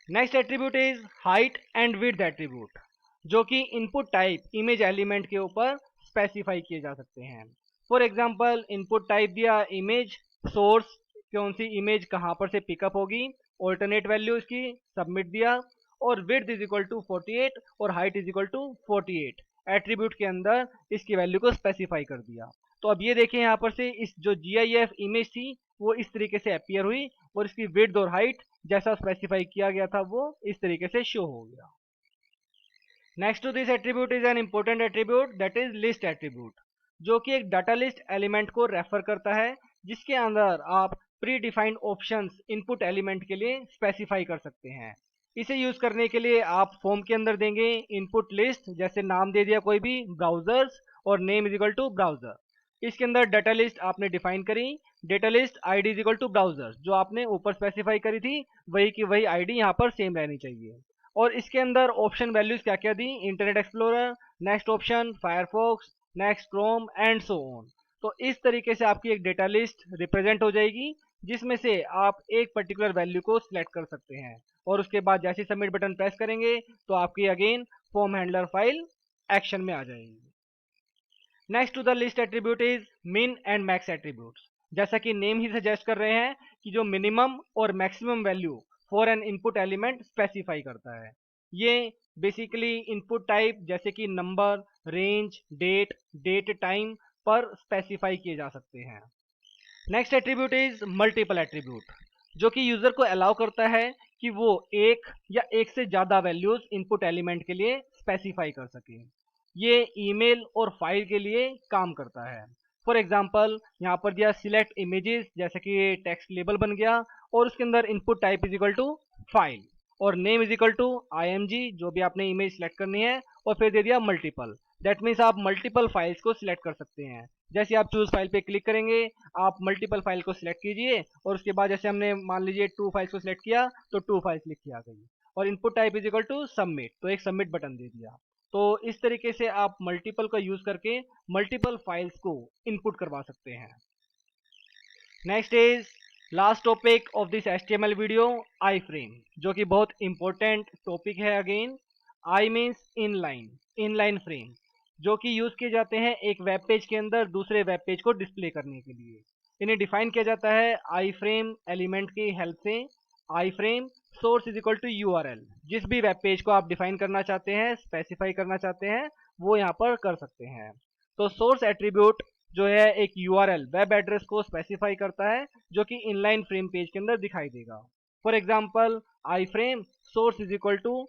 Next attribute is height and width attribute, जो कि इनपुट टाइप इमेज एलिमेंट के ऊपर स्पेसिफाई किए जा सकते हैं। फॉर एग्जांपल इनपुट टाइप दिया इमेज, सोर्स कौन सी इमेज कहाँ पर से पिकअप होगी, ऑल्टरनेट वैल्यू इसकी सबमिट दिया, और विड्थ इज इक्वल टू 48 और height is equal to 48 attribute के अंदर इसकी वैल्यू को स्पेसिफाई कर दिया। तो अब ये देखिए यहाँ पर से इस जो GIF इमेज थी वो इस तरीके से अपीयर हुई और इसकी विड्थ और हाइट जैसा स्पेसिफाई किया गया था वो इस तरीके से शो हो गया। Next to this attribute is an important attribute that is list attribute, जो कि एक डाटा लिस्ट एलिमेंट को रेफर करता है जिसके अंदर आप predefined options input element के लिए स्पेसिफाई कर सकते हैं। इसे यूज करने के लिए आप फॉर्म के अंदर देंगे इनपुट लिस्ट, जैसे नाम दे दिया कोई भी ब्राउजर्स और name is equal to browser. इसके अंदर डाटा लिस्ट आपने डिफाइन करी, data list ID is equal to browser, जो आपने ऊपर स्पेसिफाई करी थी वही की वही आईडी यहाँ पर सेम रहनी चाहिए। और इसके अंदर ऑप्शन वैल्यूज क्या क्या दी, internet explorer, next option Firefox, next Chrome and so on. तो इस तरीके से आपकी एक डेटा लिस्ट रिप्रेजेंट हो जाएगी जिसमें से आप एक पर्टिकुलर वैल्यू को सिलेक्ट कर सकते हैं और उसके बाद जैसे सबमिट बटन प्रेस करेंगे तो आपकी again form handler file action में आ जाएगी। Next to the list attribute is min and max attributes, जैसा कि नेम ही सजेस्ट कर रहे हैं कि जो मिनिमम और maximum value for an input element specify करता है। ये बेसिकली इनपुट टाइप जैसे कि नंबर, रेंज, डेट टाइम पर स्पेसिफाई किए जा सकते हैं। Next attribute is multiple attribute, जो कि यूजर को अलाउ करता है कि वो एक या एक से ज्यादा वैल्यूज इनपुट एलिमेंट के लिए स्पेसिफाई कर सके। ये ईमेल और फाइल के लिए काम करता है। फॉर एग्जांपल यहाँ पर दिया सिलेक्ट इमेजेस, जैसे कि ये टेक्स्ट लेबल बन गया और उसके अंदर input type is equal to file और name is equal to IMG, जो भी आपने इमेज सेलेक्ट करनी है, और फिर दे दिया मल्टीपल। दैट मीन्स आप मल्टीपल फाइल्स को सिलेक्ट कर सकते हैं। जैसे आप चूज फाइल पे क्लिक करेंगे आप मल्टीपल फाइल को सिलेक्ट कीजिए और उसके बाद जैसे हमने मान लीजिए 2 फाइल्स को सिलेक्ट किया तो 2 फाइल्स लिख के आ गई और input type is equal to submit, तो एक सबमिट बटन दे दिया। तो इस तरीके से आप मल्टीपल का यूज करके मल्टीपल फाइल्स को इनपुट करवा सकते हैं। Next is last topic of this HTML video, I frame, जो कि बहुत इंपॉर्टेंट टॉपिक है। Again I means inline frame, जो कि यूज किए जाते हैं एक वेब पेज के अंदर दूसरे वेब पेज को डिस्प्ले करने के लिए। इन्हें डिफाइन किया जाता है आई फ्रेम एलिमेंट की हेल्प से। Iframe source is equal to URL, जिस भी वेब पेज को आप डिफाइन करना चाहते हैं, स्पेसिफाई करना चाहते हैं, वो यहाँ पर कर सकते हैं। तो सोर्स एट्रीब्यूट जो है एक URL वेब एड्रेस को स्पेसिफाई करता है जो कि इनलाइन फ्रेम पेज के अंदर दिखाई देगा। For example iframe source is equal to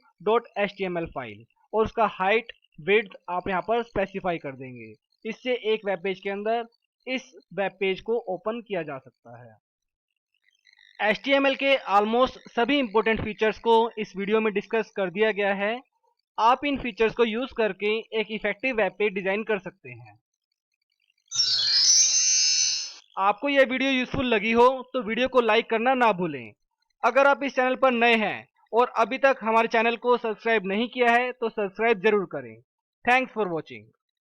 .html file और उसका हाइट विड्थ आप यहाँ पर स्पेसिफाई कर देंगे। इससे एक वेब पेज के अंदर इस वेब पेज को ओपन किया जा सकता है। HTML के ऑलमोस्ट सभी इंपॉर्टेंट फीचर्स को इस वीडियो में डिस्कस कर दिया गया है। आप इन फीचर्स को यूज करके एक इफेक्टिव वेब पेज डिजाइन कर सकते हैं। आपको यह वीडियो यूजफुल लगी हो तो वीडियो को लाइक करना ना भूलें। अगर आप इस चैनल पर नए हैं और अभी तक हमारे चैनल को सब्सक्राइब नहीं किया है तो सब्सक्राइब जरूर करें। Thanks for watching.